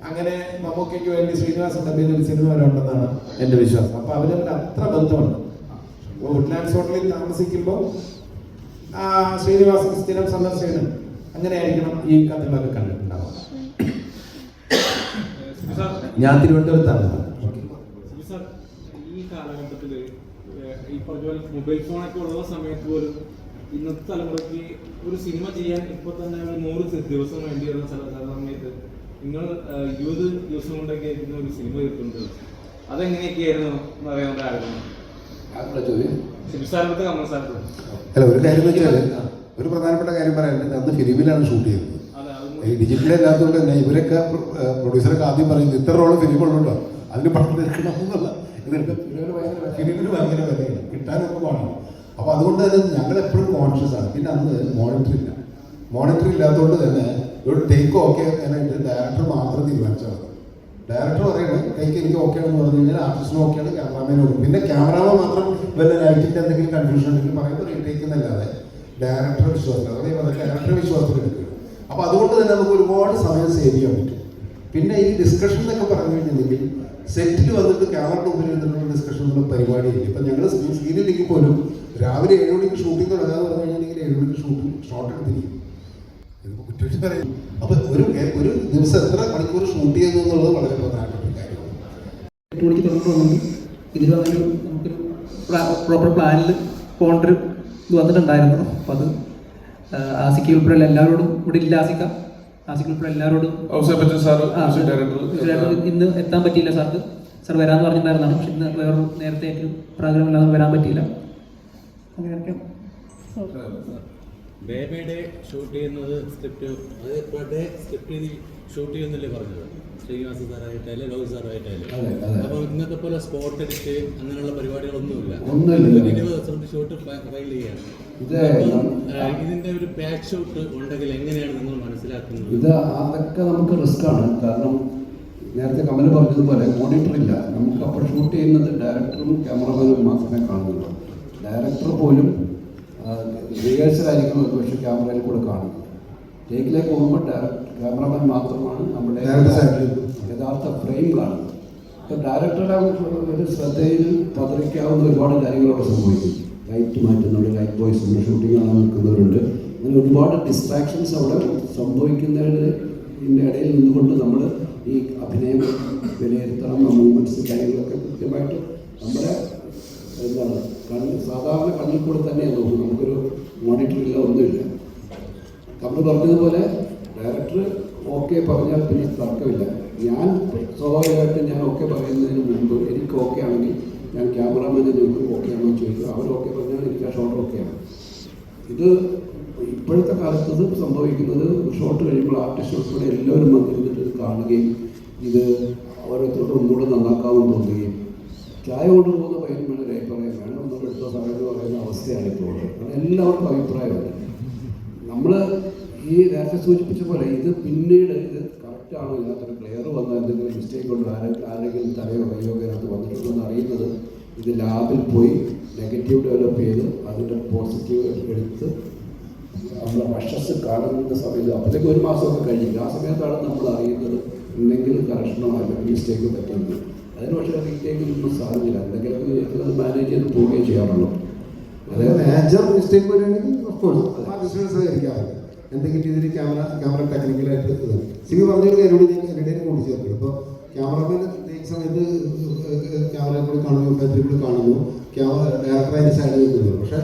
അങ്ങനെ മമ്മൂക്കയ്ക്ക് വേണ്ടി ശ്രീനിവാസൻ തമ്മിൽ ഒരു സിനിമ വരണ്ടെന്നാണ് എൻ്റെ വിശ്വാസം. അപ്പോൾ അവർ തമ്മിൽ അത്ര ബന്ധമുണ്ട്. വുഡ്ലാൻഡ്സ് ഹോട്ടലിൽ താമസിക്കുമ്പോൾ ശ്രീനിവാസൻ സ്ഥിരം സന്ദർശകനും അങ്ങനെയായിരിക്കണം ഈ കഥകളൊക്കെ കണ്ടിട്ടുണ്ടാവുക. ഞാൻ തിരുവനന്തപുരത്താണ്. ഈ കാലഘട്ടത്തിൽ ഈ പറഞ്ഞ പോലെ മൊബൈൽ ഫോണൊക്കെ ഉള്ള സമയത്ത് പോലും ഇന്നത്തെ തലമുറയ്ക്ക് ഒരു സിനിമ ചെയ്യാൻ ഇപ്പോൾ തന്നെ ഒരു 100 ദിവസം വേണ്ടി വരുന്ന സമയത്ത് നിങ്ങൾ 20 ദിവസം കൊണ്ടൊക്കെ ആയിരിക്കുന്ന ഒരു സിനിമ കിട്ടുന്നത്. അതെങ്ങനെയൊക്കെയായിരുന്നു എന്ന് അറിയാൻ ആഗ്രഹം. ശിവസാരത്തെ കമൽ സാറിന് അല്ല, ഒരു കാര്യം എന്ന് വെച്ചാൽ ഒരു പ്രധാനപ്പെട്ട കാര്യം പറയാനുണ്ട്. അന്ന് ഫിലിമിലാണ് ഷൂട്ട് ചെയ്തത്. ഈ ഡിജിറ്റൽ അല്ലാത്തതുകൊണ്ട് തന്നെ ഇവരൊക്കെ പ്രൊഡ്യൂസറൊക്കെ ആദ്യം പറയുന്നത് ഇത്ര റോള് ഫിലിമുള്ളൂട്ടോ, അതിന് പണം എടുക്കണം എന്നുള്ള ഫിലിമിന് ഭയങ്കര വിലയാണ്, കിട്ടാനൊക്കെ പാടാണ്. അപ്പോൾ അതുകൊണ്ട് തന്നെ ഞങ്ങൾ എപ്പോഴും കോൺഷ്യസ് ആണ്. പിന്നെ അന്ന് മോണിറ്റർ ഇല്ലാത്തതുകൊണ്ട് തന്നെ ഒരു ടേക്ക് ഓക്കെ ആയിട്ട് ഡയറക്ടർ മാത്രം തീരുമാനിച്ചാൽ മതി. ഡയറക്ടർ പറയുന്നത് ടേക്ക് എനിക്ക് ഓക്കെ ആണെന്ന് പറഞ്ഞു കഴിഞ്ഞാൽ ആർട്ടിസ്റ്റിനും ഓക്കെയാണ്, ക്യാമറാമാനും ഓക്കെ. പിന്നെ ക്യാമറാമാൻ മാത്രം വല്ല ലൈറ്റിൻ്റെ എന്തെങ്കിലും കൺഫ്യൂഷൻ ഉണ്ടെങ്കിൽ പറയുമ്പോൾ റീടേക്ക് എന്നല്ലാതെ ഡയറക്ടർ വിശ്വാസം, അതായത് ഡയറക്ടർ വിശ്വാസത്തിൽ എടുക്കുക. അപ്പോൾ അതുകൊണ്ട് തന്നെ നമുക്ക് ഒരുപാട് സമയം സേവ് ചെയ്യാൻ പറ്റും. പിന്നെ ഈ ഡിസ്കഷൻ എന്നൊക്കെ പറഞ്ഞു കഴിഞ്ഞിട്ടുണ്ടെങ്കിൽ സെറ്റിൽ വന്നിട്ട് ക്യാമറയുടെ മുമ്പിൽ ഇരുന്നിട്ടുള്ള ഡിസ്കഷനുള്ള പരിപാടിയില്ല. ഇപ്പം ഞങ്ങൾ സീനിലേക്ക് പോലും രാവിലെ 7 മണിക്ക് ഷൂട്ടിംഗ് തുടങ്ങാന്ന് പറഞ്ഞു കഴിഞ്ഞിട്ടുണ്ടെങ്കിൽ 7 മണിക്ക് ഷോട്ട് എടുത്തിരിക്കും. ഇതിപ്പോൾ കുറ്റം പറയും. അപ്പോൾ ഒരു ദിവസം എത്ര മണിക്കൂർ ഷൂട്ട് ചെയ്യുന്നു എന്നുള്ളത് വളരെ പ്രധാനപ്പെട്ട ഒരു കാര്യമാണ്. 8 മണിക്ക് തുടങ്ങുന്നുണ്ട്. ഇതിൽ വന്നൊരു നമുക്കൊരു പ്രോപ്പർ പ്ലാനിൽ പോകേണ്ടൊരു ഇത് വന്നിട്ടുണ്ടായിരുന്നു. അപ്പോൾ അത് ആസിക്ക് ഉൾപ്പെടെ എല്ലാവരോടും ഇവിടെ ഇല്ല. ആസിക്ക് ഉൾപ്പെടെ എല്ലാവരോടും ഇന്ന് എത്താൻ പറ്റിയില്ല. സാർ വരാമെന്ന് പറഞ്ഞിട്ടുണ്ടായിരുന്നതാണ്. പക്ഷെ ഇന്ന് വേറൊരു നേരത്തെ ആയിട്ട് പ്രോഗ്രാം ഇല്ലാതെ വരാൻ പറ്റിയില്ല. അങ്ങനെയൊക്കെ ബേബിയുടെ ഷൂട്ട് ചെയ്യുന്നത് സ്ക്രിപ്റ്റ് അത് പെർ ഡേ സ്ക്രിപ്റ്റ് ചെയ്ത് ഷൂട്ട് ചെയ്യുന്നല്ലേ പറഞ്ഞത്, ശ്രീനിവാസൻ സാറായിട്ടായാലും ലോകി സാറായിട്ടായാലും. അപ്പോൾ ഇന്നത്തെ പോലെ സ്പോട്ട് എഡിറ്റ് അങ്ങനെയുള്ള പരിപാടികളൊന്നുമില്ല. 20 ദിവസം ഷൂട്ട് ഫൈൽ ചെയ്യാണ്. ഇതിന്റെ ഒരു ബാക്ക് ഷൂട്ട് ഉണ്ടെങ്കിൽ എങ്ങനെയാണ് നിങ്ങൾ മനസ്സിലാക്കുന്നത്? ഇത് അതൊക്കെ നമുക്ക് റിസ്ക് ആണ്. കാരണം നേരത്തെ കമൽ പറഞ്ഞതുപോലെ മോണിറ്റർ ഇല്ല. നമുക്ക് അപ്പോൾ ഷൂട്ട് ചെയ്യുന്നത് ഡയറക്ടറും ക്യാമറമാനും മാത്രമേ കാണുന്നുള്ളൂ. ഡയറക്ടർ പോലും റിഹേഴ്സലായിരിക്കും പക്ഷേ ക്യാമറയിൽ കൂടെ കാണുന്നത്. ടേക്കിലേക്ക് പോകുമ്പോൾ ക്യാമറമാൻ മാത്രമാണ് നമ്മുടെ യഥാർത്ഥ ഫ്രെയിം കാണുന്നത്. അപ്പോൾ ഡയറക്ടറുടെ ഒരു ശ്രദ്ധയിൽ പതറിക്കാവുന്ന ഒരുപാട് കാര്യങ്ങളൊക്കെ സംഭവിക്കും. ലൈറ്റ് മാറ്റുന്നുണ്ട്, ലൈറ്റ് ബോയ്സ് ഉണ്ട്, ഷൂട്ടിംഗ് കാണാൻ നിൽക്കുന്നവരുണ്ട്. അങ്ങനെ ഒരുപാട് ഡിസ്ട്രാക്ഷൻസ് അവിടെ സംഭവിക്കുന്നതിൻ്റെ ഇടയിൽ നിന്നുകൊണ്ട് നമ്മൾ ഈ അഭിനയം വിലയിരുത്തണം. മൂവ്മെൻറ്റ്സ് കാര്യങ്ങളൊക്കെ കൃത്യമായിട്ട് നമ്മുടെ എന്താണ് സാധാരണ കണ്ണിൽ കൂടെ തന്നെ നോക്കും. നമുക്കൊരു മോണിറ്ററില്ല, ഒന്നുമില്ല. നമ്മൾ പറഞ്ഞതുപോലെ ഡയറക്ടർ ഓക്കെ പറഞ്ഞാൽ പിന്നെ തർക്കമില്ല. ഞാൻ സ്വാഭാവികമായിട്ട് ഞാൻ ഓക്കെ പറയുന്നതിന് മുമ്പ് എനിക്ക് ഓക്കെ ആണെങ്കിൽ ഞാൻ ക്യാമറാമാനെ ചോദിക്കും ഓക്കെ ആണോ ചോദിക്കും. അവർ ഓക്കെ പറഞ്ഞാൽ എനിക്ക് ആ ഷോട്ട് ഓക്കെയാണ്. ഇത് ഇപ്പോഴത്തെ കാലത്ത് സംഭവിക്കുന്നത് ഷോട്ട് കഴിയുമ്പോൾ ആർട്ടിസ്റ്റ് ഉൾപ്പെടെ എല്ലാവരും വന്നിരുന്നിട്ട് ഇത് കാണുകയും ഇത് ഓരോരുത്തർക്കും ഒന്നുകൂടെ നന്നാക്കാമെന്ന് തോന്നുകയും ചായ കൊണ്ടുപോകുന്ന പയ്യനും വേണം ഒരു അഭിപ്രായം വേണം ഒന്നുകൂടെ എടുത്ത സമയം പറയുന്ന അവസ്ഥയാണ് ഇപ്പോൾ ഉള്ളത്. കാരണം എല്ലാവർക്കും അഭിപ്രായമാണ്. നമ്മൾ ഈ നേരത്തെ സൂചിപ്പിച്ച പോലെ ഇത് പിന്നീട് ഇത് കറക്റ്റാണോ, ഇതിനകത്തൊരു ക്ലിയർ വന്ന എന്തെങ്കിലും മിസ്റ്റേക്ക് കൊണ്ട് ആരെങ്കിലും തലയോ കയ്യോ അതിനകത്ത് വന്നിട്ടുണ്ടെന്ന് അറിയുന്നത് ഇത് ലാബിൽ പോയി നെഗറ്റീവ് ഡെവലപ്പ് ചെയ്ത് അതിൻ്റെ പോസിറ്റീവ് എടുത്ത് നമ്മളെ വശസ് കാണുന്ന സമയത്ത് അപ്പോഴത്തേക്ക് 1 മാസമൊക്കെ കഴിഞ്ഞില്ല. ആ സമയത്താണ് നമ്മൾ അറിയുന്നത് എന്തെങ്കിലും കറക്ഷനോ അല്ലെങ്കിൽ മിസ്റ്റേക്ക് പറ്റുന്നത്. അതിന് പക്ഷേ റീറ്റേക്കിലൊന്നും സാധ്യമില്ല. എന്തെങ്കിലും അത് മാനേജ് ചെയ്ത് പോവുകയും ചെയ്യാറുള്ളൂ. അതായത് മേജർ മിസ്റ്റേക്ക് വരുവാണെങ്കിൽ സഹകരിക്കാറുണ്ട്. എന്തെങ്കിലും രീതിയിൽ ക്യാമറ ടെക്നിക്കലായിട്ട് സിമി പറഞ്ഞൊരു കാര്യോട് ഞാൻ എവിടെയും കൂടി ചേർക്കും. ഇപ്പോൾ ക്യാമറമാൻ ഈ സമയത്ത് ക്യാമറയിൽ കൂടി കാണുന്നു, ബാറ്ററി കൂടി കാണുന്നു, ഡയറക്ടർ അതിൻ്റെ സൈഡിൽ നിൽക്കുന്നു. പക്ഷേ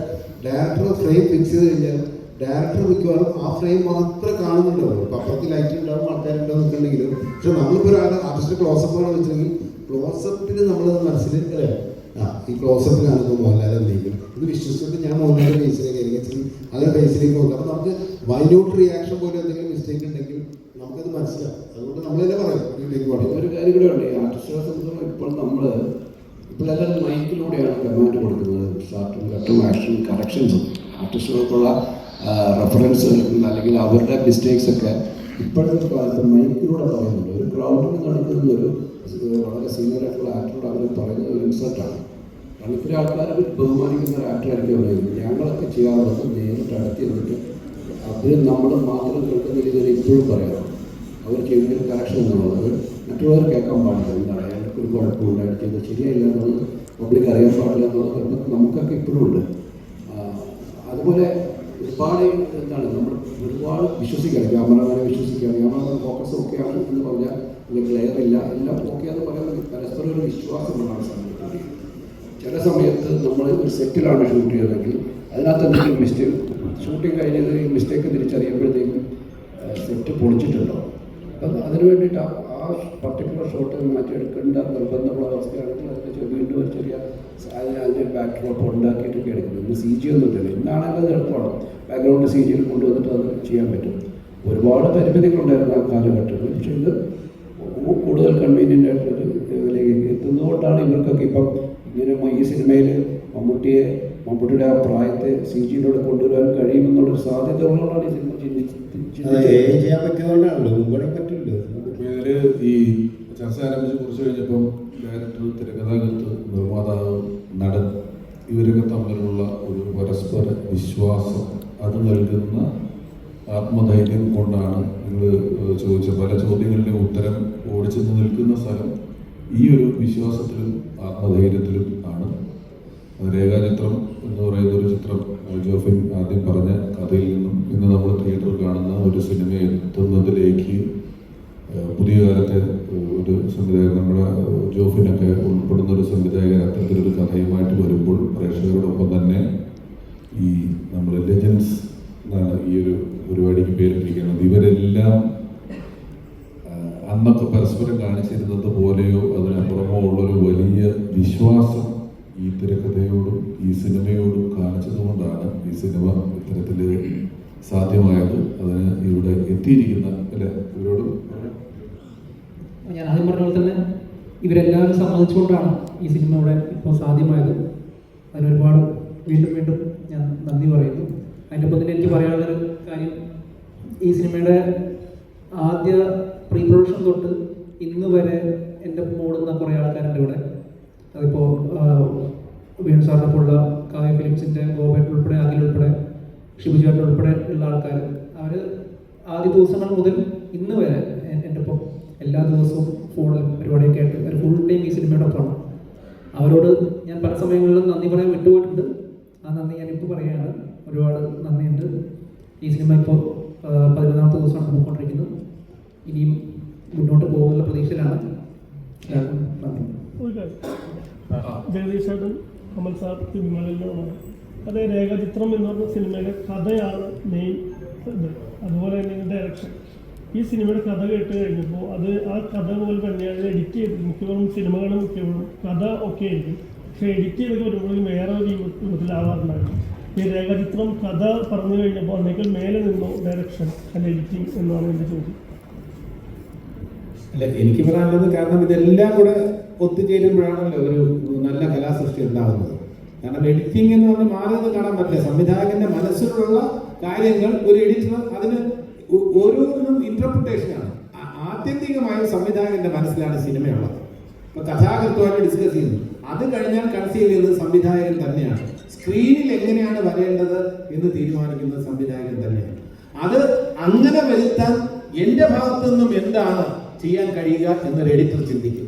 ഡയറക്ടർ ഫ്രെയിം ഫിക്സ് ചെയ്ത് കഴിഞ്ഞാൽ ഡയറക്ടർ മിക്കവാറും ആ ഫ്രെയിം മാത്രമേ കാണുന്നുണ്ടാവുള്ളൂ. ഇപ്പോൾ അപ്പുറത്ത് ലൈറ്റ് ഉണ്ടാവും, ആൾക്കാരുണ്ടാവും നിൽക്കുന്നുണ്ടെങ്കിലും. പക്ഷെ നമ്മളിപ്പോൾ ഒരാൾ ആർട്ടിസ്റ്റ് ക്ലോസപ്പാണ് വെച്ചെങ്കിൽ ക്ലോസപ്പിൽ നമ്മളത് മനസ്സിൽ അല്ലേ ഈ ക്ലോസപ്പിലാണ് ഇപ്പോൾ മോഹൻലാൽ എന്തെങ്കിലും ഇത് വിശ്വസിച്ചിട്ട് ഞാൻ മോഹൻലാലിൻ്റെ ഫേസിലേക്ക് ആയിരിക്കും അതിൻ്റെ ഫേസിലേക്ക് നോക്കാം. അപ്പോൾ നമുക്ക് മൈന്യൂട്ട് റിയാക്ഷൻ പോലും എന്തെങ്കിലും മിസ്റ്റേക്ക് ഉണ്ടെങ്കിൽ നമുക്കത് മനസ്സിലാവും. അതുകൊണ്ട് നമ്മൾ തന്നെ പറയും ഒരു കാര്യം കൂടെ ഉണ്ട്. ഈ ആർട്ടിസ്റ്റുകളെ സംബന്ധിച്ചിടത്തോളം ഇപ്പോൾ നമ്മൾ എല്ലാവരും മൈക്കിലൂടെയാണ് കമാൻഡ് കൊടുക്കുന്നത്. സ്റ്റാർട്ടും കട്ടും ആക്ഷൻ കറക്ഷൻസും ആർട്ടിസ്റ്റുകൾക്കുള്ള റെഫറൻസുകൾ അല്ലെങ്കിൽ അവരുടെ മിസ്റ്റേക്സൊക്കെ ഇപ്പോഴത്തെ കാലത്ത് മൈക്കിലൂടെ പറയുന്നുണ്ട്. ഒരു ക്രൗഡിൽ നടക്കുന്ന ഒരു വളരെ സീനിയർ ആയിട്ടുള്ള ആക്ടറോട് അവർ പറയുന്നത് ഒരു ഇൻസൾട്ടാണ്. കാരണം ഇപ്പോഴും ആൾക്കാർ ബഹുമാനിക്കുന്ന ഒരു ആക്ടറായിരിക്കും പറയുന്നത്. ഞങ്ങളൊക്കെ ചെയ്യാറുള്ളത് നേരിട്ട് അടുത്തി നിന്നിട്ട് അവർ നമ്മൾ മാത്രം കേൾക്കുന്ന രീതിയിൽ ഇപ്പോഴും പറയാറ് അവർ ചെയ്യുന്നൊരു കറക്ഷൻ എന്നുള്ളത് മറ്റുള്ളവർ കേൾക്കാൻ പാടില്ല. എന്താണ് അയാൾക്ക് ഒരു കുഴപ്പമില്ല, അയാൾ ചെയ്ത് ശരിയായില്ല എന്നുള്ളത് പബ്ലിക് അറിയാൻ പാടില്ല എന്നുള്ളത് നമുക്കൊക്കെ ഇപ്പോഴും ഉണ്ട്. അതുപോലെ ഒരുപാട് എന്താണ് നമ്മൾ ഒരുപാട് വിശ്വസിക്കുകയാണ്, ക്യാമറമാനെ വിശ്വസിക്കുകയാണ്, ക്യാമറമാൻ ഫോക്കസ് ഓക്കെയാണ് എന്ന് പറഞ്ഞാൽ അല്ലെങ്കിൽ ലെയർ ഇല്ല എല്ലാം ഓക്കെയാണെന്ന് പറയുന്നത് പരസ്പരം ഒരു വിശ്വാസമുണ്ടാണ് സമയത്ത്. ചില സമയത്ത് നമ്മൾ ഒരു സെറ്റിലാണ് ഷൂട്ട് ചെയ്തതെങ്കിൽ അതിനകത്ത് എന്തെങ്കിലും മിസ്റ്റേക്ക്, ഷൂട്ടിങ് കഴിഞ്ഞത് ഈ മിസ്റ്റേക്ക് തിരിച്ചറിയുമ്പോഴത്തേക്കും സെറ്റ് പൊളിച്ചിട്ടുണ്ടോ. അപ്പം അതിന് വേണ്ടിയിട്ട് ആ പർട്ടിക്കുലർ ഷോട്ട് മാറ്റിയെടുക്കേണ്ട നിർബന്ധമുള്ള അവസ്ഥയാണെങ്കിൽ അതിന് വീണ്ടും ഒരു ചെറിയ അതിൻ്റെ ബാക്ക് ഡ്രോപ്പ് ഉണ്ടാക്കിയിട്ടൊക്കെ എടുക്കുന്നത്. ഇന്ന് CG ഒന്നുമില്ല, ഇന്നാണെങ്കിൽ അത് എളുപ്പമാണ്, ബാക്ക്ഗ്രൗണ്ട് CGയിൽ കൊണ്ടുവന്നിട്ട് അത് ചെയ്യാൻ പറ്റും. ഒരുപാട് പരിമിതികളുണ്ടായിരുന്നു ആ കാലഘട്ടത്തിൽ. പക്ഷേ ഇത് കൂടുതൽ കൺവീനിയൻ്റ് ആയിട്ടൊരു ഇതിലേക്ക് എത്തുന്നതുകൊണ്ടാണ് ഇവർക്കൊക്കെ ഇപ്പം ഇങ്ങനെ ഈ സിനിമയിൽ മമ്മൂട്ടിയുടെ ആ പ്രായത്തെ CGയിലൂടെ കൊണ്ടുവരാൻ കഴിയുമെന്നുള്ളൊരു സാധ്യത ഉള്ളതുകൊണ്ടാണ് ഈ സിനിമ ചെയ്യാൻ പറ്റുന്നതുകൊണ്ടാണല്ലോ, മുമ്പേ പറ്റില്ല. ഇതില് ഈ ചർച്ച ആരംഭിച്ച് കുറച്ച് കഴിഞ്ഞപ്പം ഡയറക്ടർ, തിരക്കഥാകൃത്ത്, നിർമ്മാതാവ്, നടൻ ഇവരൊക്കെ തമ്മിലുള്ള ഒരു പരസ്പര വിശ്വാസം, അത് നൽകുന്ന ആത്മധൈര്യം കൊണ്ടാണ് നിങ്ങൾ ചോദിച്ച പല ചോദ്യങ്ങളിലെ ഉത്തരം ഓടിച്ചെന്ന് നിൽക്കുന്ന സ്ഥലം ഈ ഒരു വിശ്വാസത്തിലും ആത്മധൈര്യത്തിലും ആണ്. രേഖാചിത്രം എന്ന് പറയുന്ന ഒരു ചിത്രം ജോഫിൻ ആദ്യം പറഞ്ഞ കഥയിൽ നിന്നും ഇന്ന് നമ്മൾ തിയേറ്ററിൽ കാണുന്ന ഒരു സിനിമ എത്തുന്നതിലേക്ക് പുതിയ കാലത്തെ ഒരു സംവിധായകൻ, നമ്മുടെ ജോഫിനൊക്കെ ഉൾപ്പെടുന്ന ഒരു സംവിധായകൻ അത്തരത്തിലൊരു കഥയുമായിട്ട് വരുമ്പോൾ പ്രേക്ഷകരോടൊപ്പം തന്നെ ഈ നമ്മുടെ ലെജൻസ് എന്നാണ് ഈ ഒരു പരിപാടിക്ക് പേരിട്ടിരിക്കുന്നത്. ഇവരെല്ലാം അന്നൊക്കെ പരസ്പരം കാണിച്ചിരുന്നത് പോലെയോ അതിനപ്പുറമോ ഉള്ളൊരു വലിയ വിശ്വാസം ഈ തിരക്കഥയോടും ഈ സിനിമയോടും കാണിച്ചതുകൊണ്ടാണ് ഈ സിനിമ ഇത്തരത്തിൽ സാധ്യമായത്. അതിന് ഇവിടെ എത്തിയിരിക്കുന്ന അല്ലെ ഇവരോട് ഞാൻ ആദ്യം പറഞ്ഞ പോലെ തന്നെ ഇവരെല്ലാവരും സമ്മതിച്ചുകൊണ്ടാണ് ഈ സിനിമ ഇവിടെ ഇപ്പോൾ സാധ്യമായത്. അതിനൊരുപാട് വീണ്ടും ഞാൻ നന്ദി പറയുന്നു. അതിൻ്റെ ഒപ്പം തന്നെ എനിക്ക് പറയാനുള്ളൊരു കാര്യം, ഈ സിനിമയുടെ ആദ്യ പ്രീ പ്രൊഡക്ഷൻ തൊട്ട് ഇന്ന് വരെ എൻ്റെ മോടുന്ന കുറേ ആൾക്കാരുണ്ട് ഇവിടെ. അതിപ്പോൾ വേണു സാറിനൊപ്പമുള്ള കാവ്യ ഫിലിംസിൻ്റെ ഗോപൻ ഉൾപ്പെടെ, അഖിൽ ഉൾപ്പെടെ, ഷിബുചേട്ടൻ ഉൾപ്പെടെ ഉള്ള ആൾക്കാർ, അവർ ആദ്യ ദിവസങ്ങൾ മുതൽ ഇന്ന് വരെ എൻ്റെ ഒപ്പം എല്ലാ ദിവസവും ഫോണിൽ പരിപാടിയൊക്കെ ആയിട്ട് ഒരു ഫുൾ ടൈം ഈ സിനിമയുടെ ഒപ്പമാണ്. അവരോട് ഞാൻ പല സമയങ്ങളിലും നന്ദി പറയാൻ വിട്ടുപോയിട്ടുണ്ട്. ആ നന്ദി ഞാനിപ്പോൾ പറയുകയാണ്. ഒരുപാട് നന്ദിയുണ്ട്. ഈ സിനിമ ഇപ്പോൾ 14ാമത്തെ ദിവസമാണ് പോയിക്കൊണ്ടിരിക്കുന്നത്. ഇനിയും മുന്നോട്ട് പോകുന്നുള്ള പ്രതീക്ഷയിലാണ്. നന്ദി. ജഗദീഷേട്ടൻ, കമൽ സാർ സിനിമകളിലാണ്. അതേ രേഖാചിത്രം എന്ന് പറഞ്ഞ സിനിമയിലെ കഥയാണ് മെയിൻ ഇത്. അതുപോലെ തന്നെ ഡയറക്ഷൻ. ഈ സിനിമയുടെ കഥ കേട്ട് കഴിഞ്ഞപ്പോൾ ആ കഥ പോലെ തന്നെയാണ് എഡിറ്റ് ചെയ്ത്. മിക്കവാറും സിനിമകളും മിക്കവാറും കഥ ഒക്കെ ആയിരിക്കും, പക്ഷേ എഡിറ്റ് ചെയ്തൊക്കെ വരുമ്പോഴും വേറെ ഒരു രൂപത്തിലാവാറുണ്ടായിരുന്നു. ഈ രേഖാചിത്രം കഥ പറഞ്ഞു കഴിഞ്ഞപ്പോൾ അന്നേക്കാൾ മേലെ നിന്നോ ഡയറക്ഷൻ അല്ല എഡിറ്റിംഗ് എന്നാണ് എൻ്റെ ചോദ്യം. അല്ല, എനിക്ക് പറയാനുള്ളത്, കാരണം ഇതെല്ലാം കൂടെ ഒത്തുചേരുമ്പോഴാണല്ലോ ഒരു നല്ല കലാസൃഷ്ടി ഉണ്ടാകുന്നത്. കാരണം എഡിറ്റിംഗ് എന്ന് പറഞ്ഞാൽ മാറി നിന്ന് കാണാൻ പറ്റില്ല. സംവിധായകന്റെ മനസ്സിലുള്ള കാര്യങ്ങൾ ഒരു എഡിറ്റർ അതിന് ഓരോന്നും ഇന്റർപ്രിട്ടേഷനാണ്. ആത്യന്തികമായി സംവിധായകന്റെ മനസ്സിലാണ് സിനിമയുള്ളത്. ഇപ്പൊ കഥാകൃത്തുമായിട്ട് ഡിസ്കസ് ചെയ്യുന്നു, അത് കഴിഞ്ഞാൽ കൺസീവ് ചെയ്യുന്നത് സംവിധായകൻ തന്നെയാണ്. സ്ക്രീനിൽ എങ്ങനെയാണ് വരേണ്ടത് എന്ന് തീരുമാനിക്കുന്നത് സംവിധായകൻ തന്നെയാണ്. അത് അങ്ങനെ വരുത്താൻ എന്റെ ഭാഗത്തു നിന്നും എന്താണ് ചെയ്യാൻ കഴിയുക എന്നൊരു എഡിറ്റർ ചിന്തിക്കും.